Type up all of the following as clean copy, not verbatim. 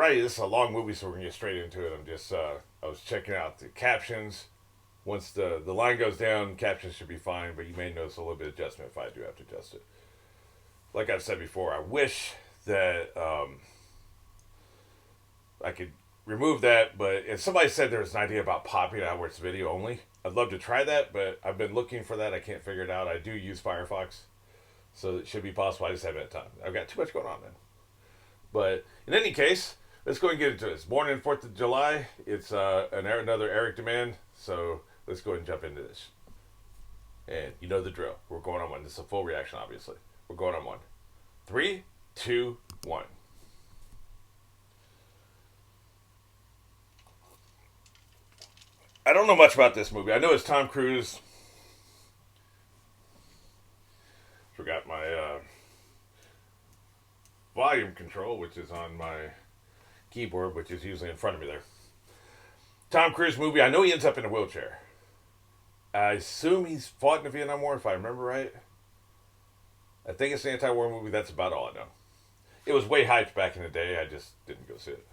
Alrighty, this is a long movie, so we're gonna get straight into it. I was checking out the captions. Once the line goes down, captions should be fine, but you may notice a little bit of adjustment if I do have to adjust it. Like I've said before, I wish that I could remove that, but if somebody said there was an idea about popping out where it's video only, I'd love to try that, but I've been looking for that. I can't figure it out. I do use Firefox, so it should be possible. I just haven't had time. I've got too much going on, man. But in any case, let's go and get into it. It's born in 4th of July. It's another Eric demand. So let's go ahead and jump into this. And you know the drill. We're going on one. This is a full reaction, obviously. We're going on one. Three, two, one. I don't know much about this movie. I know it's Tom Cruise. Forgot my volume control, which is on my keyboard, which is usually in front of me there. Tom Cruise movie. I know he ends up in a wheelchair. I assume he's fought in the Vietnam War, if I remember right. I think it's an anti-war movie. That's about all I know. It was way hyped back in the day. I just didn't go see it.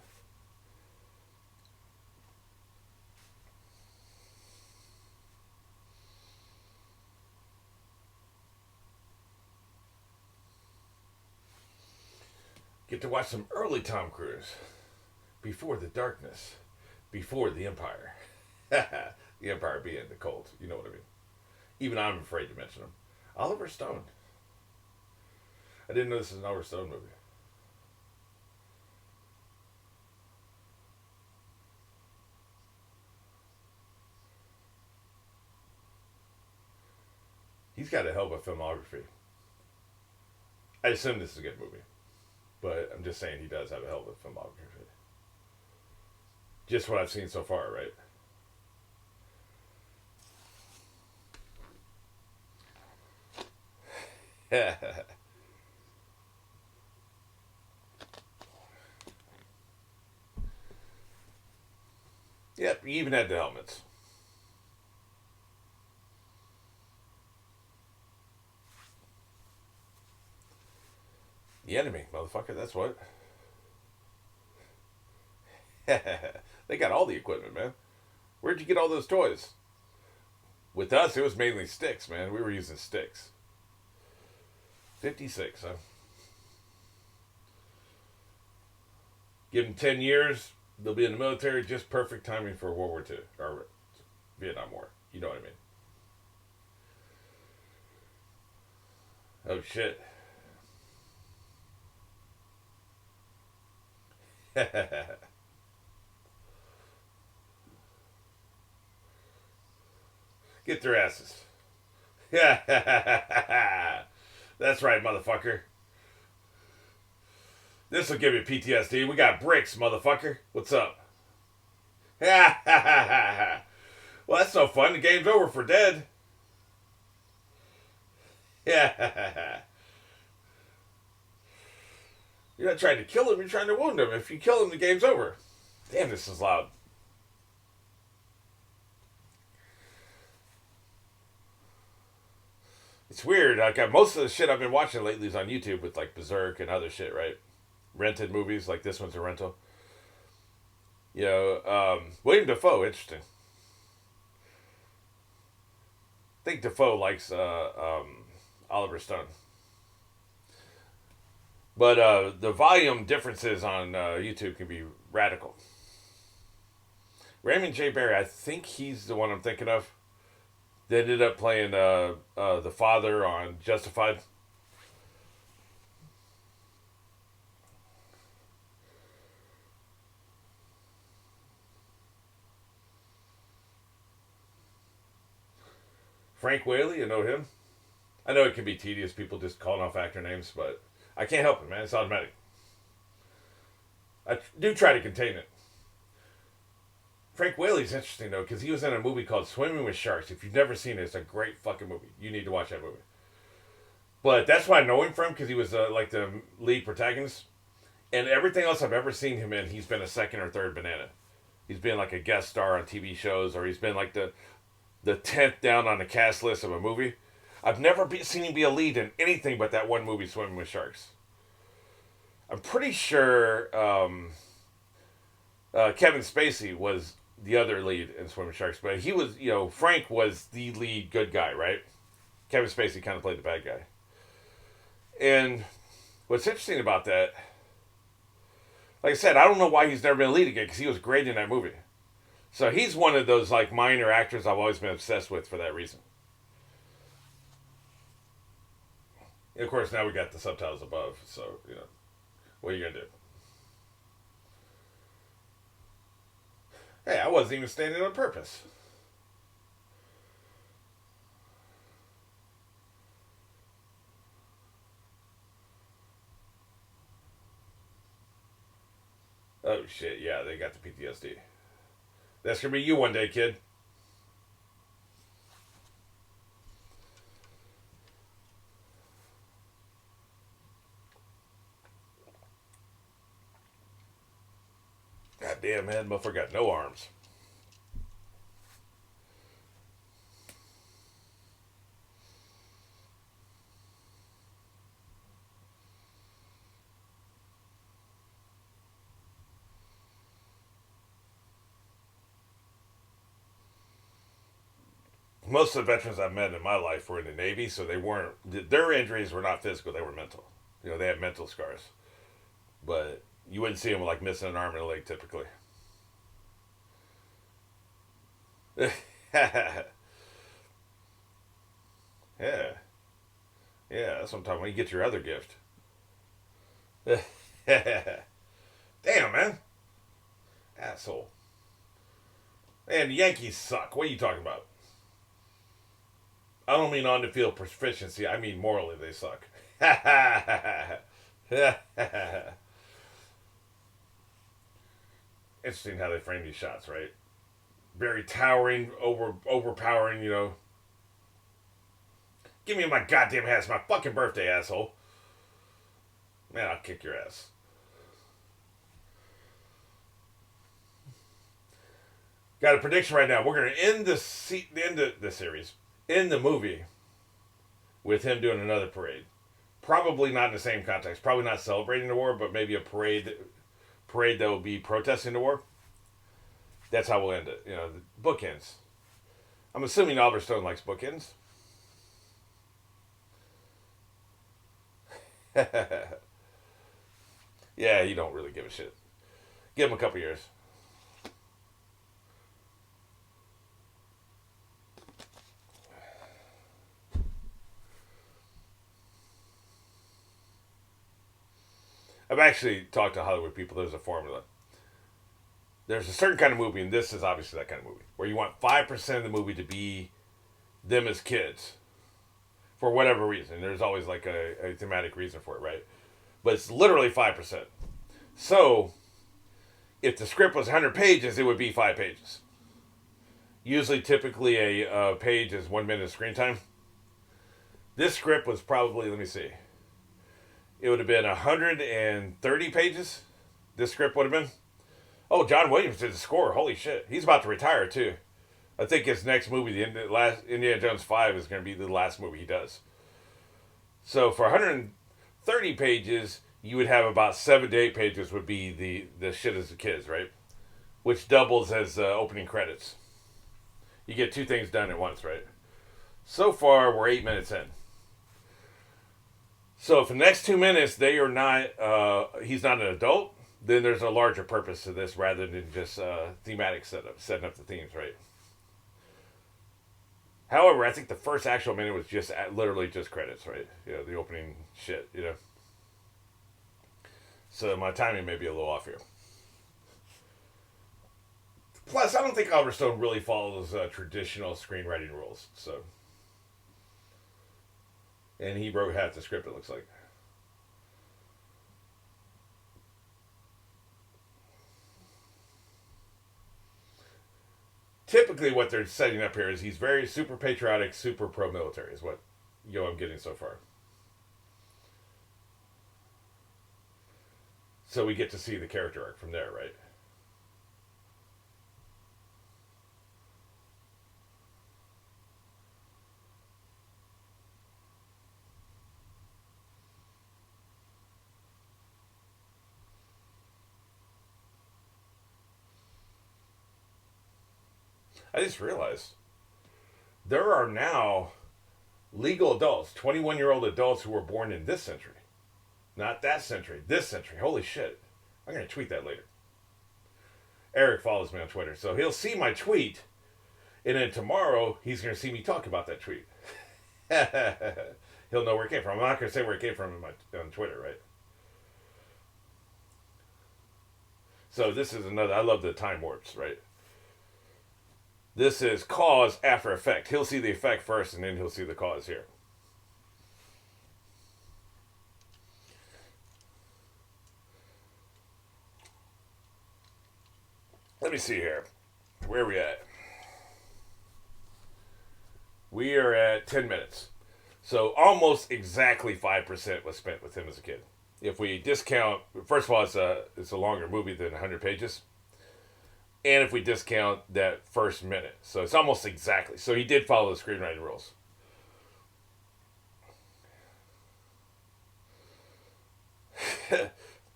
Get to watch some early Tom Cruise. Before the darkness. Before the Empire. The Empire being the cult. You know what I mean. Even I'm afraid to mention him. Oliver Stone. I didn't know this is an Oliver Stone movie. He's got a hell of a filmography. I assume this is a good movie. But I'm just saying he does have a hell of a filmography. Just what I've seen so far, right? Yep, he even had the helmets. The enemy, motherfucker, that's what. They got all the equipment, man. Where'd you get all those toys? With us, it was mainly sticks, man. We were using sticks. 56, huh? Give them 10 years, they'll be in the military. Just perfect timing for World War II. Or Vietnam War. You know what I mean. Oh, shit. Get their asses. That's right, motherfucker. This will give you PTSD. We got bricks, motherfucker. What's up? Well, that's no fun. The game's over for dead. Yeah. You're not trying to kill him, you're trying to wound him. If you kill him, the game's over. Damn, this is loud. It's weird. Like most of the shit I've been watching lately is on YouTube with like Berserk and other shit, right? Rented movies, like this one's a rental. William Dafoe, interesting. I think Dafoe likes Oliver Stone. But the volume differences on YouTube can be radical. Raymond J. Barry, I think he's the one I'm thinking of. They ended up playing the father on Justified. Frank Whaley, you know him? I know it can be tedious, people just calling off actor names, but I can't help it, man. It's automatic. I do try to contain it. Frank Whaley's interesting though because he was in a movie called Swimming with Sharks. If you've never seen it, it's a great fucking movie. You need to watch that movie. But that's why I know him from because he was like the lead protagonist. And everything else I've ever seen him in, he's been a second or third banana. He's been like a guest star on TV shows, or he's been like the 10th down on the cast list of a movie. I've never seen him be a lead in anything but that one movie, Swimming with Sharks. I'm pretty sure Kevin Spacey was the other lead in Swimming Sharks, but he was, Frank was the lead good guy, right? Kevin Spacey kind of played the bad guy. And what's interesting about that, like I said, I don't know why he's never been a lead again, because he was great in that movie. So he's one of those like minor actors I've always been obsessed with for that reason. And of course, now we got the subtitles above, so what are you gonna do? Hey, I wasn't even standing on purpose. Oh shit! Yeah, they got the PTSD. That's gonna be you one day, kid. God damn, man, motherfucker got no arms. Most of the veterans I've met in my life were in the Navy, so they weren't. Their injuries were not physical; they were mental. They had mental scars, but you wouldn't see them like missing an arm and a leg typically. Yeah, yeah, that's what I'm talking about. You get your other gift. Damn, man, asshole. Man, the Yankees suck. What are you talking about? I don't mean on the field proficiency. I mean morally they suck. Interesting how they frame these shots, right? Very towering, overpowering. Give me my goddamn hat. It's my fucking birthday, asshole. Man, I'll kick your ass. Got a prediction right now. We're gonna end the series, end the movie, with him doing another parade. Probably not in the same context. Probably not celebrating the war, but maybe a parade that will be protesting the war. That's how we'll end it. The bookends. I'm assuming Oliver Stone likes bookends. Yeah, he don't really give a shit. Give him a couple years. I've actually talked to Hollywood people. There's a formula. There's a certain kind of movie, and this is obviously that kind of movie, where you want 5% of the movie to be them as kids. For whatever reason. There's always like a thematic reason for it, right? But it's literally 5%. So, if the script was 100 pages, it would be 5 pages. Usually, typically, a page is 1 minute of screen time. This script was probably, let me see, it would have been 130 pages. This script would have been. Oh, John Williams did the score. Holy shit. He's about to retire, too. I think his next movie, the last Indiana Jones 5, is going to be the last movie he does. So for 130 pages, you would have about 7 to 8 pages would be the shit as the kids, right? Which doubles as opening credits. You get 2 things done at once, right? So far, we're 8 minutes in. So for the next 2 minutes, they are not, he's not an adult, then there's a larger purpose to this rather than just thematic setup, setting up the themes, right? However, I think the first actual minute was just literally just credits, right? The opening shit, So my timing may be a little off here. Plus, I don't think Oliver Stone really follows traditional screenwriting rules, so. And he wrote half the script, it looks like. Typically, what they're setting up here is he's very super patriotic, super pro-military, is what I'm getting so far. So we get to see the character arc from there, right? I just realized there are now legal adults, 21-year-old adults who were born in this century. Not that century, this century. Holy shit. I'm going to tweet that later. Eric follows me on Twitter, so he'll see my tweet, and then tomorrow he's going to see me talk about that tweet. He'll know where it came from. I'm not going to say where it came from on Twitter, right? So this is another, I love the time warps, right? This is cause after effect. He'll see the effect first, and then he'll see the cause here. Let me see here. Where are we at? We are at 10 minutes. So almost exactly 5% was spent with him as a kid. If we discount, first of all, it's a longer movie than 100 pages. And if we discount that first minute. So it's almost exactly. So he did follow the screenwriting rules.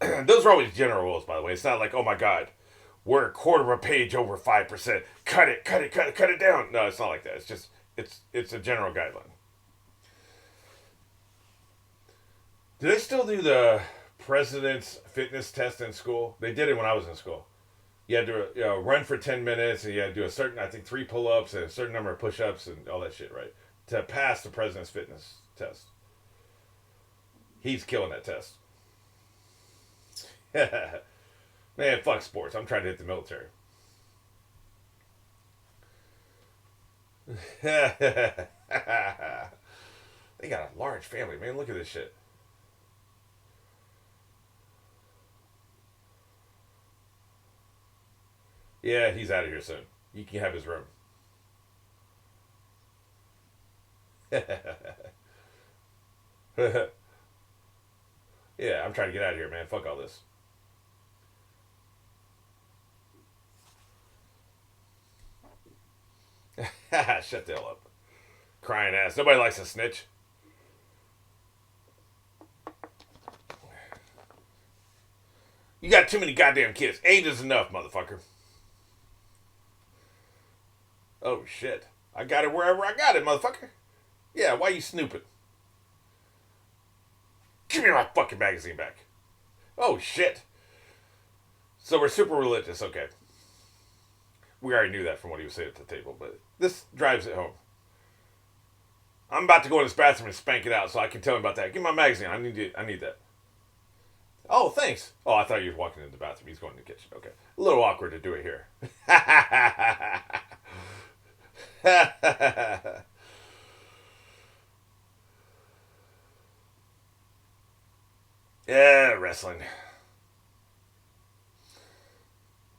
Those are always general rules, by the way. It's not like, oh my God, we're a quarter of a page over 5%. Cut it down. No, it's not like that. It's just, it's a general guideline. Do they still do the president's fitness test in school? They did it when I was in school. You had to run for 10 minutes, and you had to do a certain, I think, 3 pull-ups and a certain number of push-ups and all that shit, right? To pass the president's fitness test. He's killing that test. Man, fuck sports. I'm trying to hit the military. They got a large family, man. Look at this shit. Yeah, he's out of here soon. You can have his room. Yeah, I'm trying to get out of here, man. Fuck all this. Shut the hell up. Crying ass. Nobody likes a snitch. You got too many goddamn kids. 8 is enough, motherfucker. Oh, shit. I got it wherever I got it, motherfucker. Yeah, why you snooping? Give me my fucking magazine back. Oh, shit. So we're super religious, okay. We already knew that from what he was saying at the table, but this drives it home. I'm about to go in this bathroom and spank it out so I can tell him about that. Give me my magazine. I need that. Oh, thanks. Oh, I thought you were walking in the bathroom. He's going to the kitchen. Okay. A little awkward to do it here. Yeah, wrestling.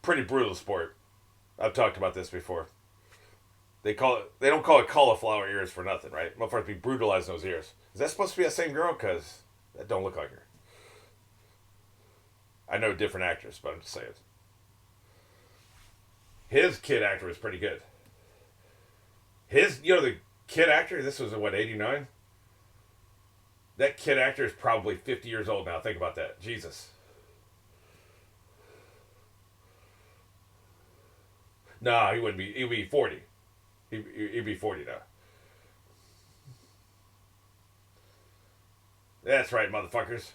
Pretty brutal sport. I've talked about this before. They don't call it cauliflower ears for nothing, right? Motherfuckers be brutalizing those ears. Is that supposed to be that same girl? Because that don't look like her. I know different actors, but I'm just saying. His kid actor was pretty good. The kid actor, this was what, 89? That kid actor is probably 50 years old now. Think about that. Jesus. Nah, he wouldn't be. He'd be 40. He'd be 40 now. That's right, motherfuckers.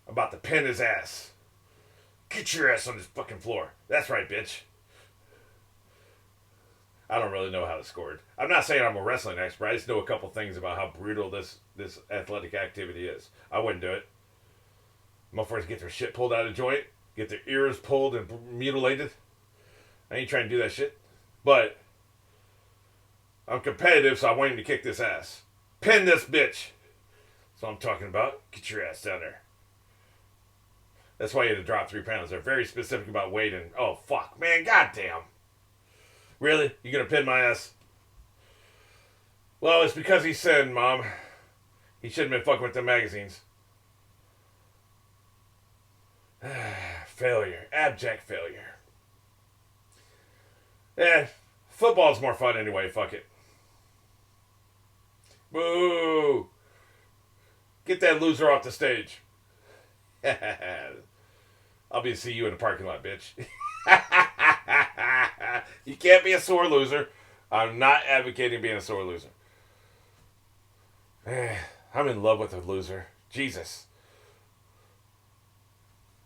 I'm about to pin his ass. Get your ass on this fucking floor. That's right, bitch. I don't really know how to score it. I'm not saying I'm a wrestling expert. I just know a couple things about how brutal this athletic activity is. I wouldn't do it. Motherfuckers get their shit pulled out of joint. Get their ears pulled and mutilated. I ain't trying to do that shit. But I'm competitive, so I want him to kick this ass. Pin this bitch. That's what I'm talking about. Get your ass down there. That's why you had to drop 3 pounds. They're very specific about weight and... Oh, fuck. Man, goddamn. Really? You gonna pin my ass? Well, it's because he sinned, Mom. He shouldn't have been fucking with the magazines. Failure. Abject failure. Yeah, football's more fun anyway. Fuck it. Boo! Get that loser off the stage. I'll be see you in the parking lot, bitch. You can't be a sore loser. I'm not advocating being a sore loser. I'm in love with a loser. Jesus.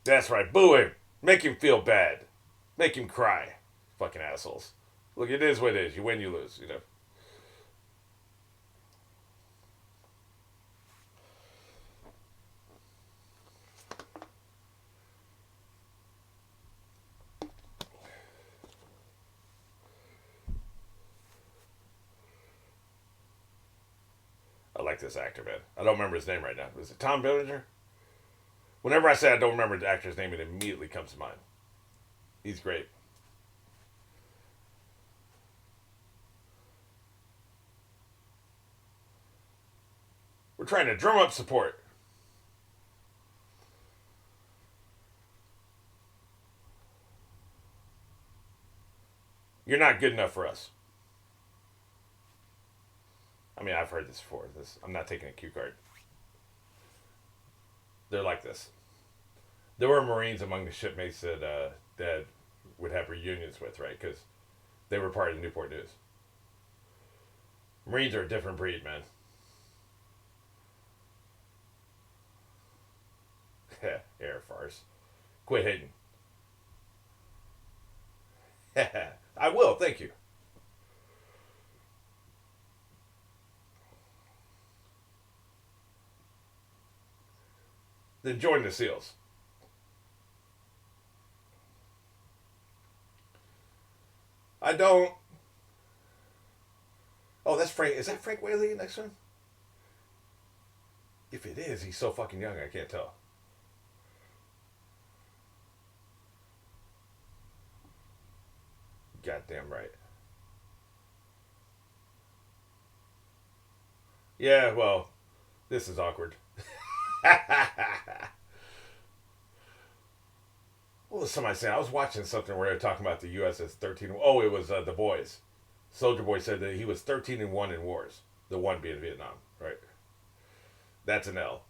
That's right. Boo him. Make him feel bad. Make him cry. Fucking assholes. Look, it is what it is. You win, you lose, you know. I like this actor, man. I don't remember his name right now. Is it Tom Berenger? Whenever I say I don't remember the actor's name, it immediately comes to mind. He's great. We're trying to drum up support. You're not good enough for us. I mean, I've heard this before. I'm not taking a cue card. They're like this. There were Marines among the shipmates that Dad would have reunions with, right? Because they were part of the Newport News. Marines are a different breed, man. Air farce. Quit hating. I will, thank you. Then join the SEALs. I don't. Oh, that's Frank. Is that Frank Whaley next one? If it is, he's so fucking young, I can't tell. Goddamn right. Yeah, well, this is awkward. What was somebody saying? I was watching something where they were talking about the U.S. as 13. Oh, it was The Boys. Soldier Boy said that he was 13-1 in wars. The one being Vietnam, right? That's an L.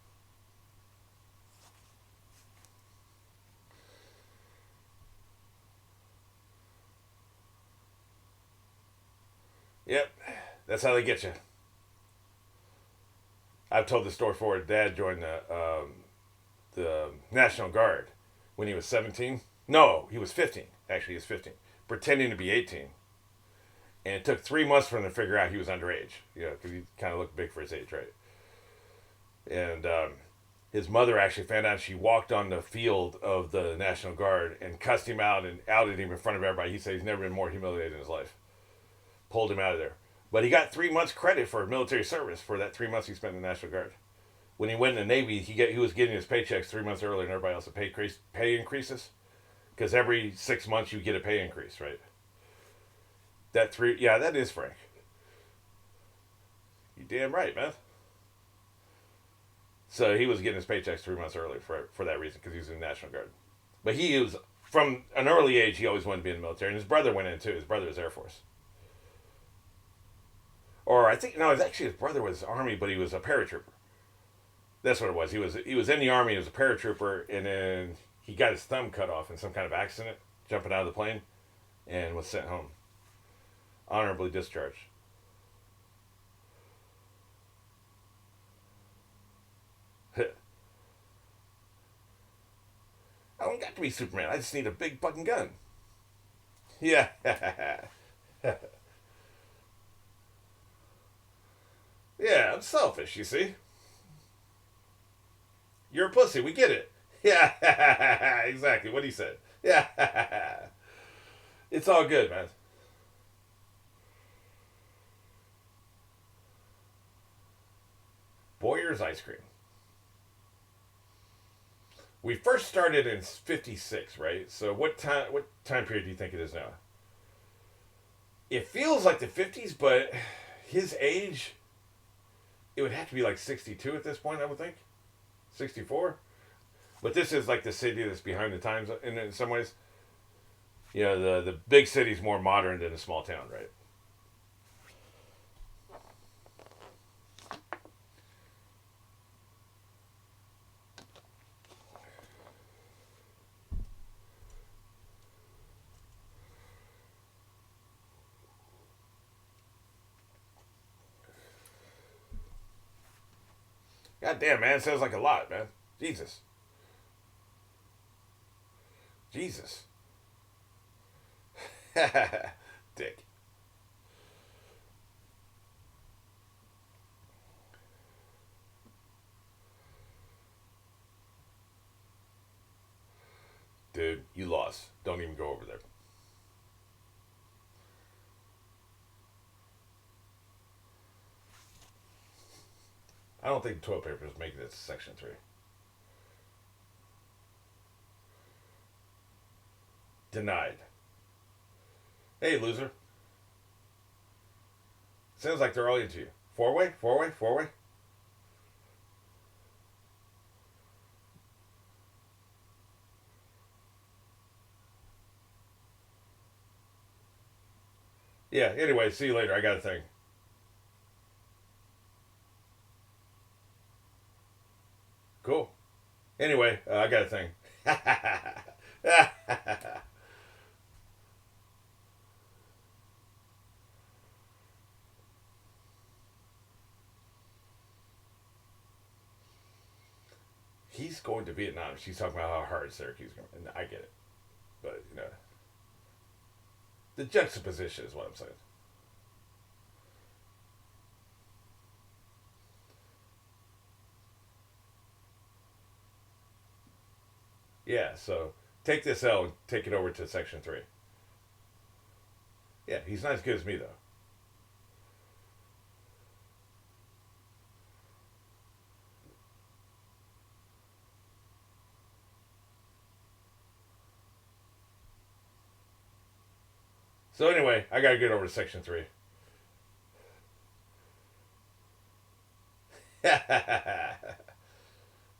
Yep, that's how they get you. I've told the story before. Dad joined the National Guard when he was 17. No, he was 15. Actually, he was 15, pretending to be 18. And it took 3 months for him to figure out he was underage. You know, because he kind of looked big for his age, right? And his mother actually found out. She walked on the field of the National Guard and cussed him out and outed him in front of everybody. He said he's never been more humiliated in his life. Pulled him out of there. But he got 3 months credit for military service for that 3 months he spent in the National Guard. When he went in the Navy, he was getting his paychecks 3 months earlier than everybody else. The pay increases, because every 6 months you get a pay increase, right? Yeah, that is Frank. You damn right, man. So he was getting his paychecks 3 months early for that reason, because he was in the National Guard. But he was, from an early age, he always wanted to be in the military. And his brother went in too. His brother was Air Force. Or I think, no, it was actually his brother was Army, but he was a paratrooper. That's what it was. He was in the Army, he was a paratrooper, and then he got his thumb cut off in some kind of accident, jumping out of the plane, and was sent home. Honorably discharged. I don't got to be Superman. I just need a big fucking gun. Yeah. Yeah, I'm selfish, you see. You're a pussy. We get it. Yeah. Exactly what he said. Yeah. It's all good, man. Boyer's ice cream. We first started in '56, right? So what time period do you think it is now? It feels like the '50s, but his age, it would have to be like 62 at this point, I would think. 64. But this is like the city that's behind the times in some ways. You know, the big city's more modern than a small town, right? God damn, man. Sounds like a lot, man. Jesus. Jesus. Dick. Dude, you lost. Don't even go over there. I don't think toilet paper is making it to section 3. Denied. Hey, loser. Sounds like they're all into you. Four way, four way, four way. Yeah, anyway, see you later. I got a thing. Cool. Anyway, I got a thing. He's going to Vietnam. She's talking about how hard Syracuse is going. And I get it. But, the juxtaposition is what I'm saying. Yeah, so take this L and take it over to section 3. Yeah, he's not as good as me, though. So anyway, I gotta get over to section 3.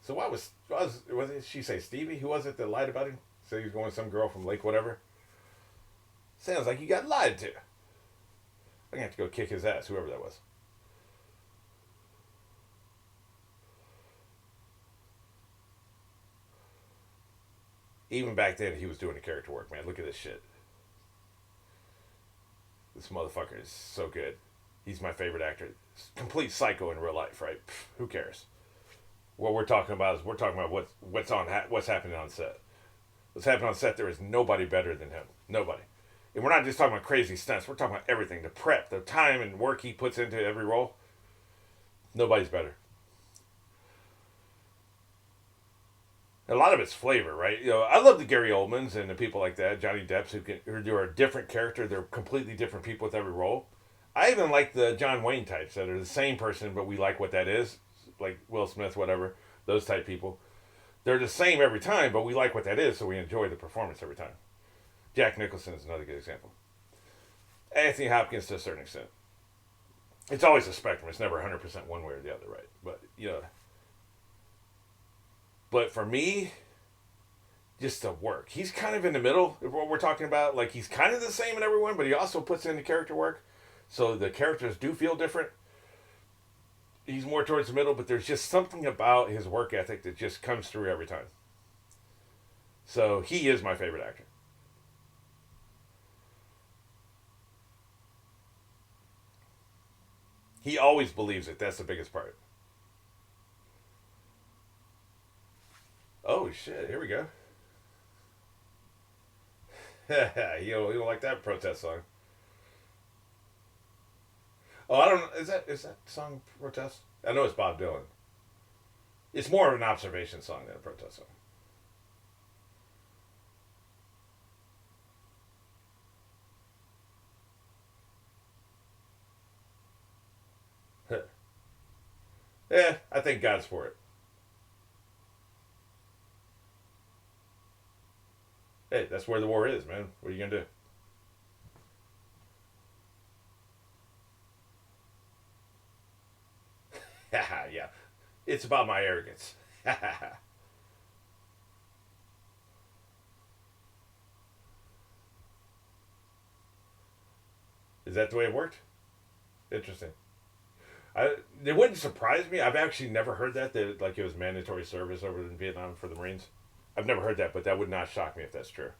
So what did she say? Stevie? Who was it that lied about him? Said he was going with some girl from Lake whatever. Sounds like you got lied to. I'm gonna have to go kick his ass, whoever that was. Even back then, he was doing the character work, man. Look at this shit. This motherfucker is so good. He's my favorite actor. Complete psycho in real life, right? Pff, who cares? What we're talking about is we're talking about what's happening on set. What's happening on set? There is nobody better than him. Nobody. And we're not just talking about crazy stunts. We're talking about everything. The prep, the time and work he puts into every role. Nobody's better. A lot of it's flavor, right? I love the Gary Oldmans and the people like that, Johnny Depps, who do a different character. They're completely different people with every role. I even like the John Wayne types that are the same person, but we like what that is, like Will Smith, whatever. Those type people. They're the same every time, but we like what that is, so we enjoy the performance every time. Jack Nicholson is another good example. Anthony Hopkins to a certain extent. It's always a spectrum. It's never 100% one way or the other, right? But but for me, just the work. He's kind of in the middle of what we're talking about. Like, he's kind of the same in everyone, but he also puts in the character work. So the characters do feel different. He's more towards the middle, but there's just something about his work ethic that just comes through every time. So he is my favorite actor. He always believes it. That's the biggest part. Oh, shit. Here we go. You don't like that protest song. Oh, I don't. Is that song protest? I know it's Bob Dylan. It's more of an observation song than a protest song. Yeah, I think God's for it. Hey, that's where the war is, man. What are you gonna do? Yeah, it's about my arrogance. Is that the way it worked? Interesting. It wouldn't surprise me. I've actually never heard that like it was mandatory service over in Vietnam for the Marines. I've never heard that, but that would not shock me if that's true.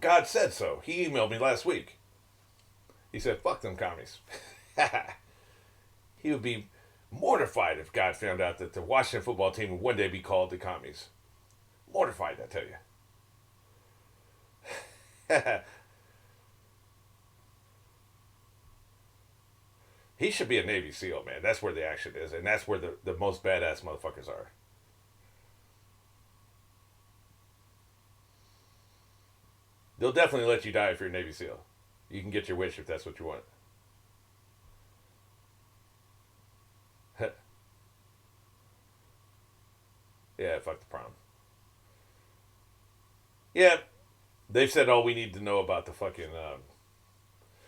God said so. He emailed me last week. He said, fuck them commies. He would be mortified if God found out that the Washington football team would one day be called the commies. Mortified, I tell you. He should be a Navy SEAL, man. That's where the action is, and that's where the most badass motherfuckers are. They'll definitely let you die if you're a Navy SEAL. You can get your wish if that's what you want. Yeah, fuck the prom. Yeah, they've said all we need to know about the fucking.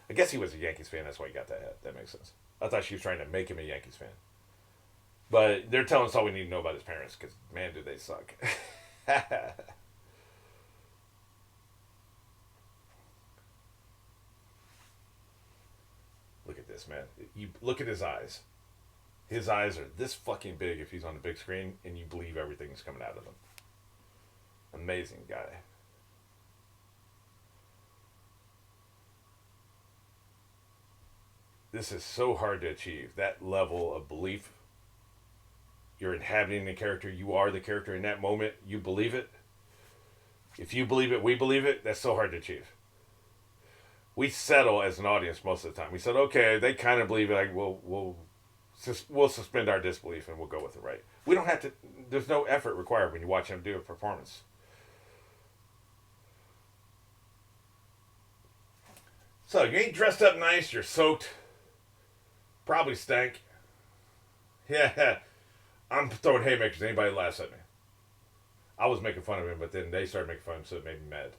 I guess he was a Yankees fan. That's why he got that hat. That makes sense. I thought she was trying to make him a Yankees fan. But they're telling us all we need to know about his parents because, man, do they suck. Look at this, man. You look at his eyes. His eyes are this fucking big if he's on the big screen, and you believe everything's coming out of them. Amazing guy. This is so hard to achieve. That level of belief. You're inhabiting the character. You are the character in that moment. You believe it. If you believe it, we believe it. That's so hard to achieve. We settle as an audience most of the time. We said, okay, they kind of believe it. Like, we'll suspend our disbelief and we'll go with it, right? We don't have to. There's no effort required when you watch him do a performance. So you ain't dressed up nice. You're soaked. Probably stank. Yeah, I'm throwing haymakers. Anybody laughs at me. I was making fun of him, but then they started making fun of him, so it made me mad.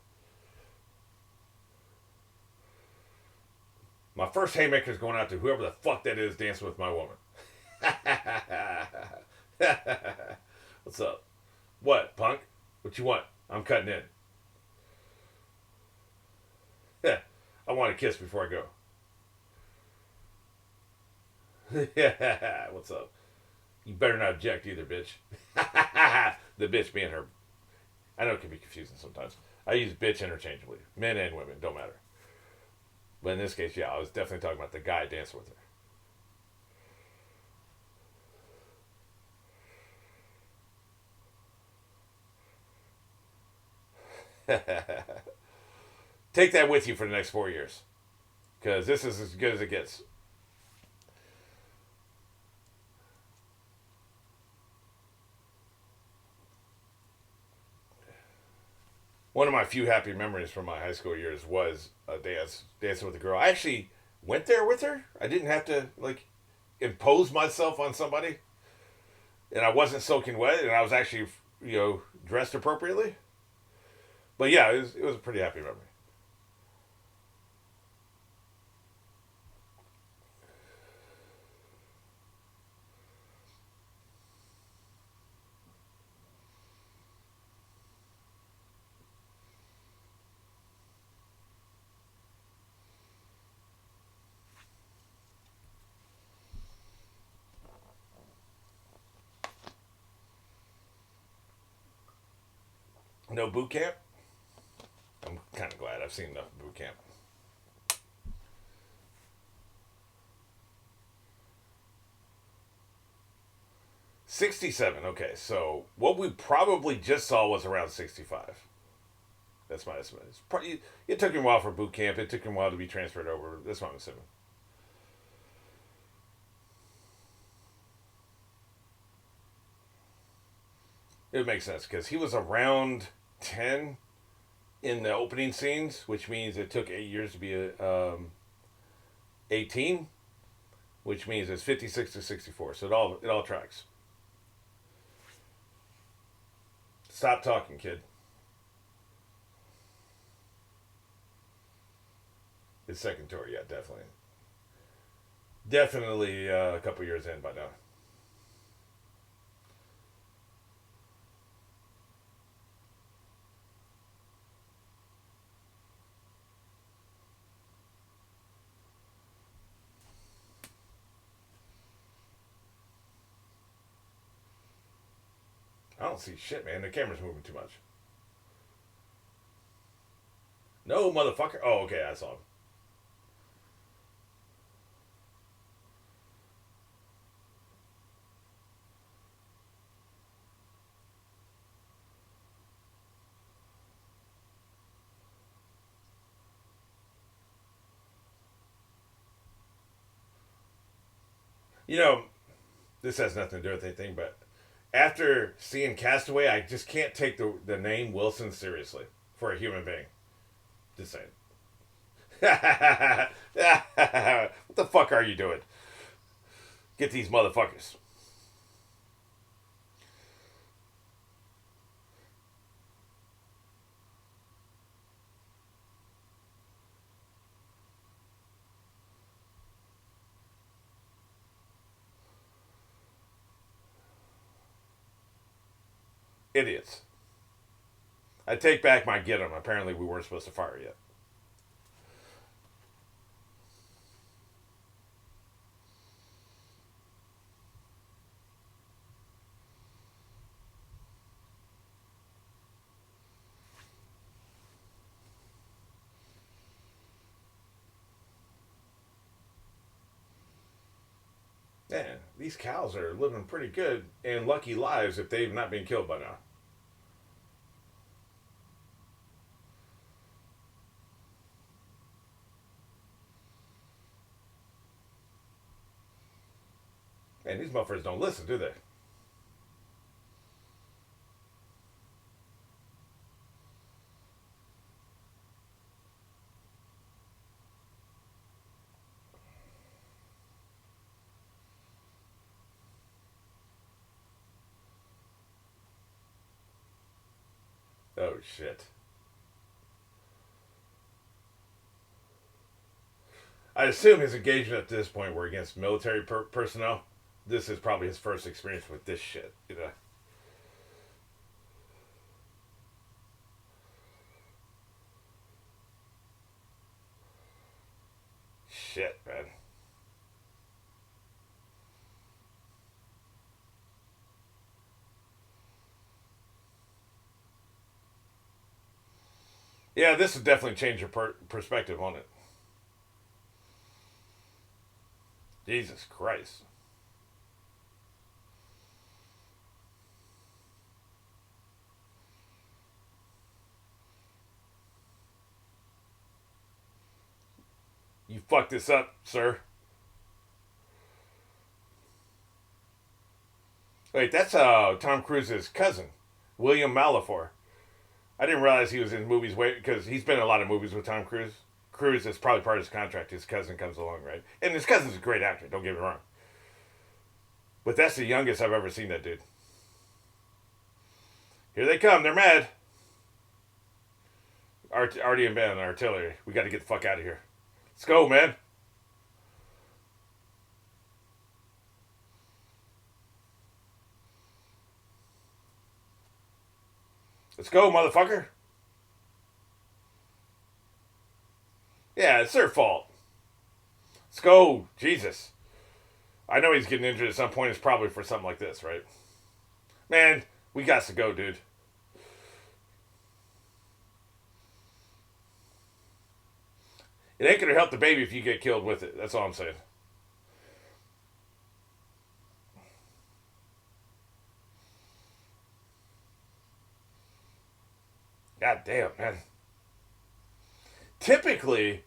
My first haymaker is going out to whoever the fuck that is dancing with my woman. What's up? What, punk? What you want? I'm cutting in. Yeah, I want a kiss before I go. Yeah, what's up? You better not object either, bitch. The bitch being her. I know it can be confusing sometimes. I use bitch interchangeably. Men and women, don't matter. But in this case, yeah, I was definitely talking about the guy dancing with her. Take that with you for the next 4 years. Because this is as good as it gets. One of my few happy memories from my high school years was a dancing with a girl. I actually went there with her. I didn't have to like impose myself on somebody, and I wasn't soaking wet, and I was actually dressed appropriately. But yeah, it was a pretty happy memory. No boot camp. I'm kind of glad I've seen enough boot camp. 67. Okay, so what we probably just saw was around 65. That's my estimate. It took him a while for boot camp. It took him a while to be transferred over. That's what I'm assuming. It makes sense because he was around 10 in the opening scenes, which means it took 8 years to be 18, which means it's 56 to 64. So it all tracks. Stop talking, kid. His second tour, yeah, definitely. Definitely a couple years in by now. I don't see shit, man. The camera's moving too much. No, motherfucker. Oh, okay, I saw him. You know, this has nothing to do with anything, but after seeing Castaway, I just can't take the name Wilson seriously for a human being. Just saying. What the fuck are you doing? Get these motherfuckers. Idiots. I take back my get 'em. Apparently, we weren't supposed to fire yet. Man, these cows are living pretty good and lucky lives if they've not been killed by now. Man, these motherfuckers don't listen, do they? Oh, shit. I assume his engagement at this point were against military personnel. This is probably his first experience with this shit, you know? Shit, man. Yeah, this would definitely change your perspective on it. Jesus Christ. You fucked this up, sir. Wait, that's Tom Cruise's cousin, William Malafor. I didn't realize he was in movies because he's been in a lot of movies with Tom Cruise. Cruise is probably part of his contract. His cousin comes along, right? And his cousin's a great actor. Don't get me wrong, but that's the youngest I've ever seen that dude. Here they come. They're mad. Artie and Ben, artillery. We got to get the fuck out of here. Let's go, man. Let's go, motherfucker. Yeah, it's their fault. Let's go. Jesus. I know he's getting injured at some point. It's probably for something like this, right? Man, we got to go, dude. It ain't gonna help the baby if you get killed with it. That's all I'm saying. God damn, man. Typically,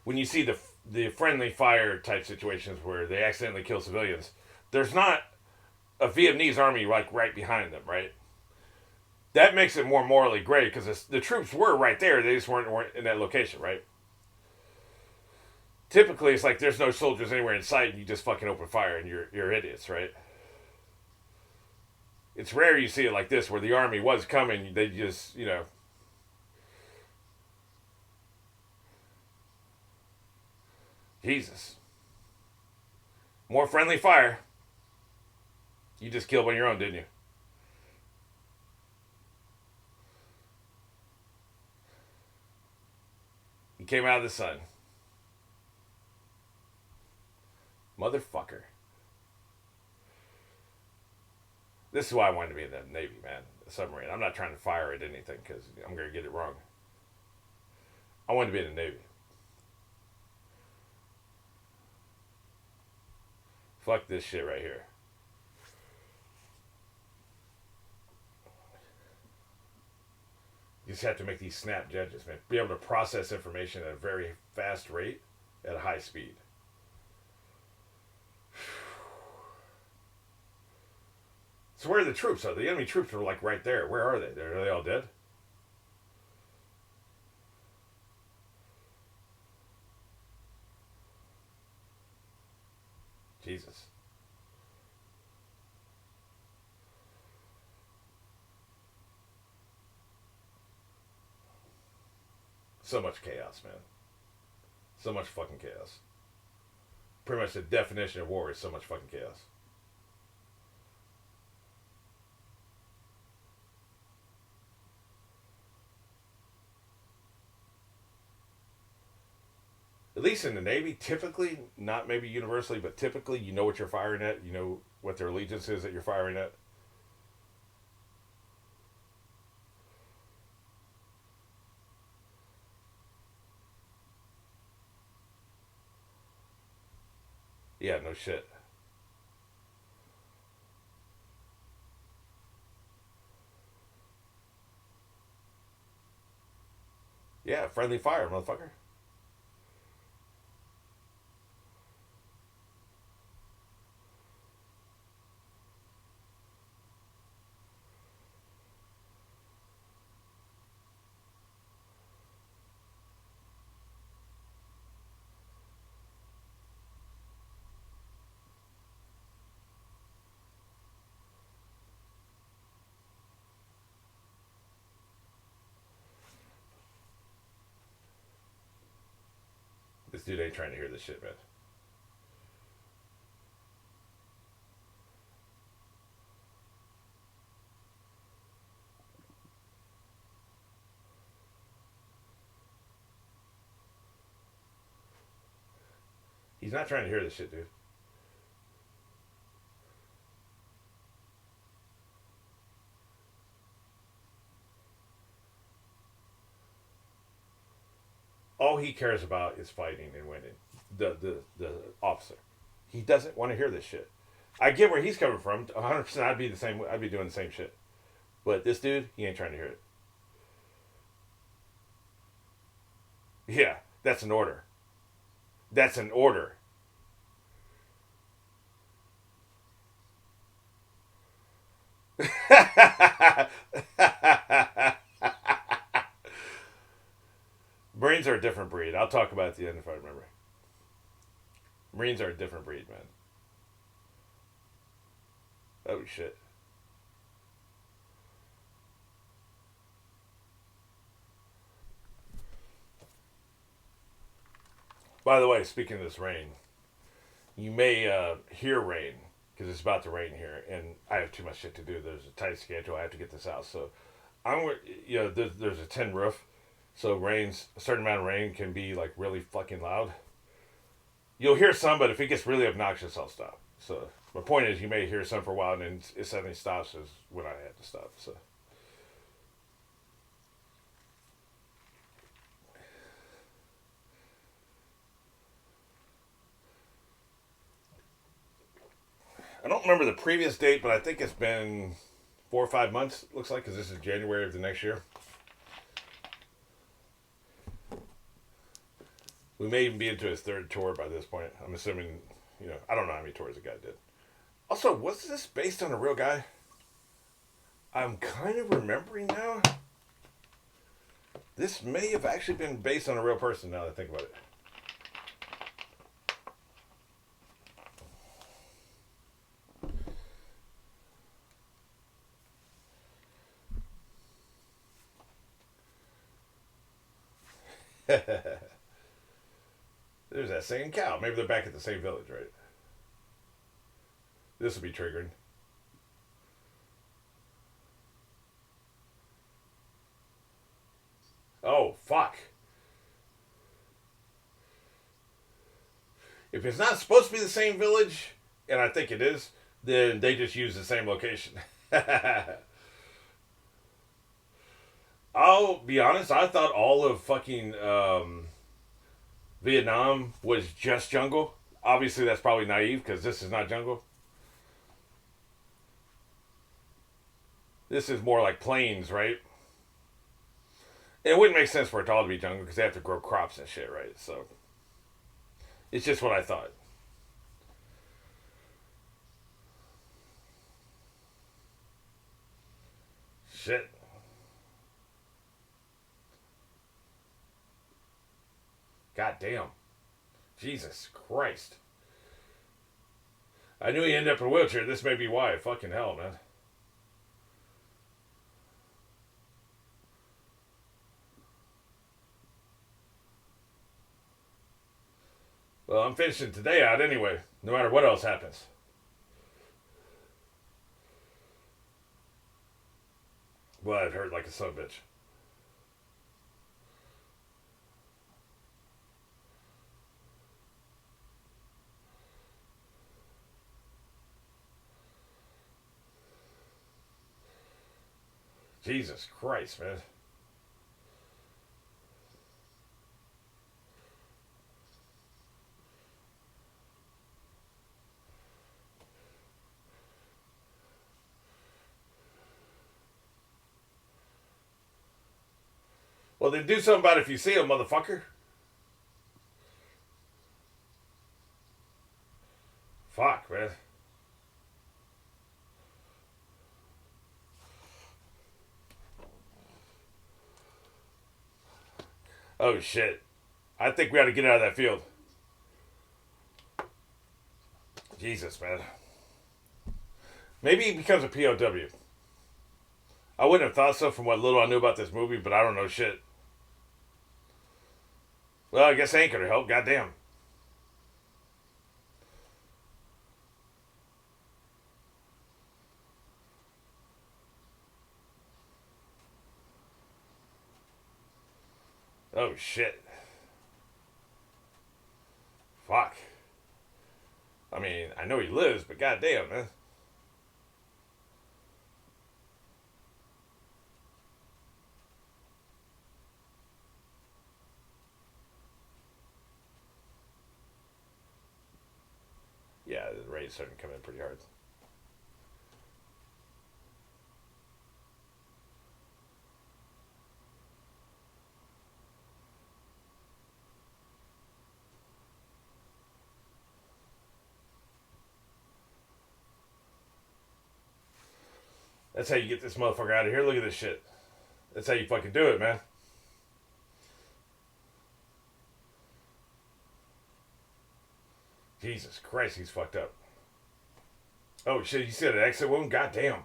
when you see the friendly fire type situations where they accidentally kill civilians, there's not a Vietnamese army like right behind them, right? That makes it more morally gray because the troops were right there. They just weren't in that location, right? Typically, it's like there's no soldiers anywhere in sight, and you just fucking open fire, and you're idiots, right? It's rare you see it like this where the army was coming. They just Jesus, more friendly fire. You just killed on your own, didn't you? You came out of the sun, motherfucker. This is why I wanted to be in the Navy, man. The submarine. I'm not trying to fire at anything because I'm gonna get it wrong. I wanted to be in the Navy. Fuck this shit right here. You just have to make these snap judgments, man. Be able to process information at a very fast rate at a high speed. So where are the troops? The enemy troops are like right there. Where are they? Are they all dead? Jesus. So much chaos, man. So much fucking chaos. Pretty much the definition of war is so much fucking chaos. At least in the Navy, typically, not maybe universally, but typically, you know what you're firing at. You know what their allegiance is that you're firing at. Yeah, no shit. Yeah, friendly fire, motherfucker. This dude ain't trying to hear this shit, man. He's not trying to hear this shit, dude. All he cares about is fighting and winning. The officer, he doesn't want to hear this shit. I get where he's coming from. 100%, I'd be the same. I'd be doing the same shit. But this dude, he ain't trying to hear it. Yeah, that's an order. That's an order. Marines are a different breed. I'll talk about it at the end if I remember. Marines are a different breed, man. Oh shit. By the way, speaking of this rain, you may hear rain because it's about to rain here, and I have too much shit to do. There's a tight schedule. I have to get this out. So I'm, there's a tin roof, so rains a certain amount of rain can be like really fucking loud. You'll hear some, but if it gets really obnoxious, I'll stop. So my point is, you may hear some for a while, and then it suddenly stops. Is when I had to stop. So I don't remember the previous date, but I think it's been 4 or 5 months. Looks like because this is January of the next year. We may even be into his third tour by this point. I'm assuming, I don't know how many tours the guy did. Also, was this based on a real guy? I'm kind of remembering now. This may have actually been based on a real person now that I think about it. There's that same cow. Maybe they're back at the same village, right? This will be triggering. Oh, fuck. If it's not supposed to be the same village, and I think it is, then they just use the same location. I'll be honest. I thought all of fucking Vietnam was just jungle. Obviously, that's probably naive because this is not jungle. This is more like plains, right? It wouldn't make sense for it all to be jungle because they have to grow crops and shit, right? So it's just what I thought. Shit. God damn. Jesus Christ. I knew he ended up in a wheelchair. This may be why. Fucking hell, man. Well, I'm finishing today out anyway, no matter what else happens. Well, it hurt like a son of a bitch. Jesus Christ, man. Well, then do something about it if you see him, motherfucker. Fuck, man. Oh, shit. I think we ought to get out of that field. Jesus, man. Maybe he becomes a POW. I wouldn't have thought so from what little I knew about this movie, but I don't know shit. Well, I guess Anchor to help. Goddamn. Oh, shit. Fuck. I mean, I know he lives, but goddamn, man. Yeah, the rate's starting to come in pretty hard. That's how you get this motherfucker out of here. Look at this shit. That's how you fucking do it, man. Jesus Christ, he's fucked up. Oh shit, you see that exit wound? Goddamn.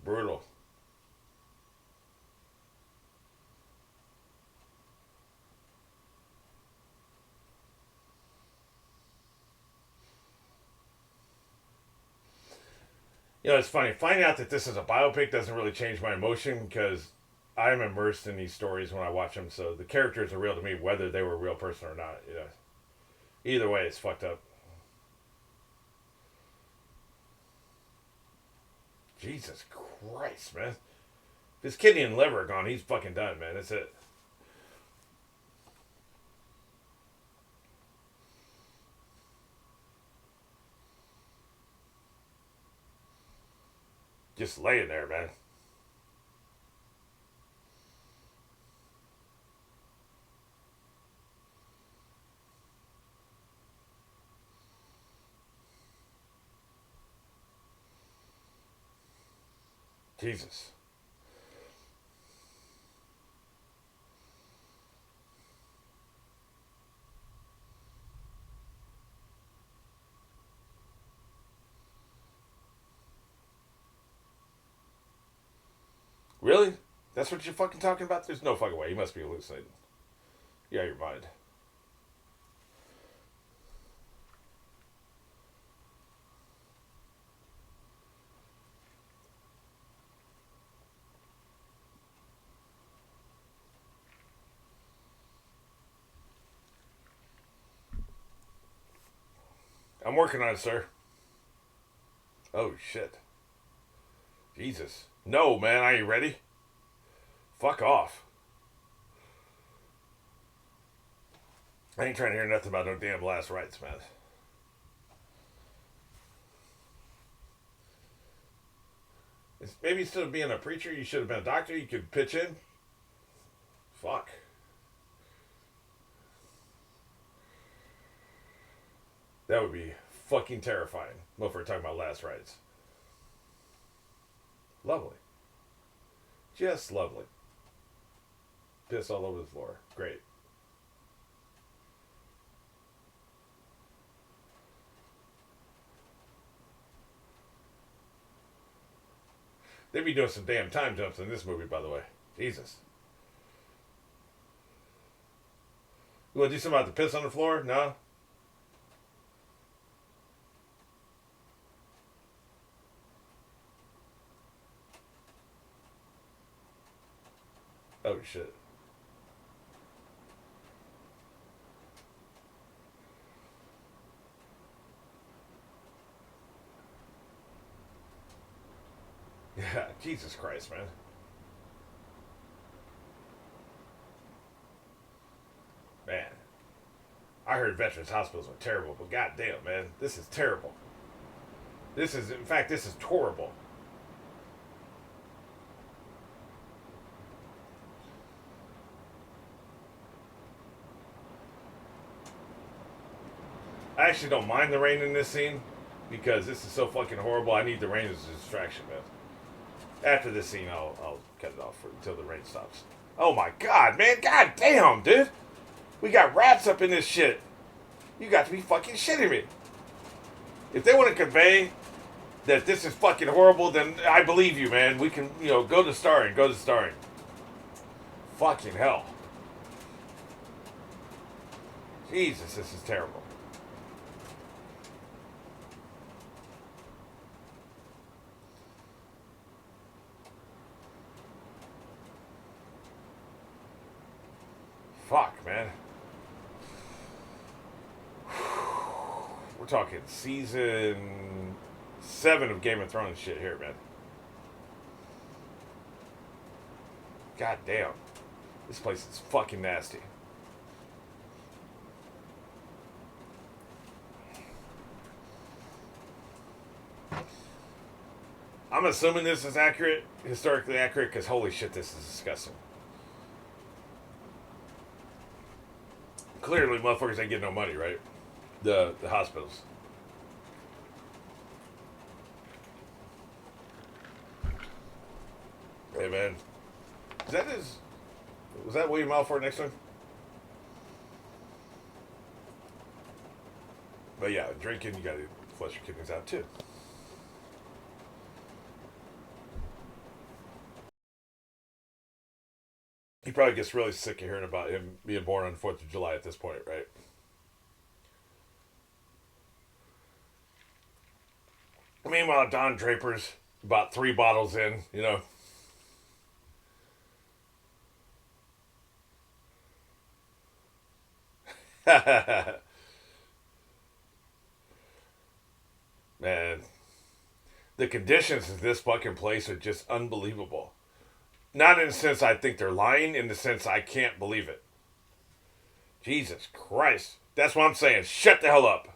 Brutal. You know, it's funny. Finding out that this is a biopic doesn't really change my emotion because I'm immersed in these stories when I watch them. So the characters are real to me, whether they were a real person or not. Yeah. Either way, it's fucked up. Jesus Christ, man. If his kidney and liver are gone, he's fucking done, man. That's it. Just laying there, man. Jesus. Really? That's what you're fucking talking about? There's no fucking way. You must be hallucinating. Yeah, your mind. I'm working on it, sir. Oh, shit. Jesus. No, man, are you ready? Fuck off. I ain't trying to hear nothing about no damn last rites, man. Maybe instead of being a preacher, you should have been a doctor. You could pitch in. Fuck. That would be fucking terrifying. Well, if we're talking about last rites. Lovely. Just lovely. Piss all over the floor. Great. They'd be doing some damn time jumps in this movie, by the way. Jesus. You want to do something about the piss on the floor? No? Oh, shit. Yeah, Jesus Christ, man. Man. I heard veterans hospitals are terrible, but goddamn, man. This is terrible. In fact, this is horrible. I actually don't mind the rain in this scene because this is so fucking horrible. I need the rain as a distraction, man. After this scene, I'll cut it off until the rain stops. Oh my god, man. God damn, dude. We got rats up in this shit. You got to be fucking shitting me. If they want to convey that this is fucking horrible, then I believe you, man. We can, go to starring. Go to starring. Fucking hell. Jesus, this is terrible. Fuck, man. We're talking season 7 of Game of Thrones shit here, man. God damn. This place is fucking nasty. I'm assuming this is accurate, historically accurate, because holy shit, this is disgusting. Clearly, motherfuckers ain't getting no money, right? The hospitals. Hey, man. Is that his... Was that William Alford next to him? But yeah, drinking, you gotta flush your kidneys out, too. He probably gets really sick of hearing about him being born on the 4th of July at this point, right? Meanwhile, Don Draper's about 3 bottles in, Man, the conditions of this fucking place are just unbelievable. Not in the sense I think they're lying, in the sense I can't believe it. Jesus Christ. That's what I'm saying. Shut the hell up.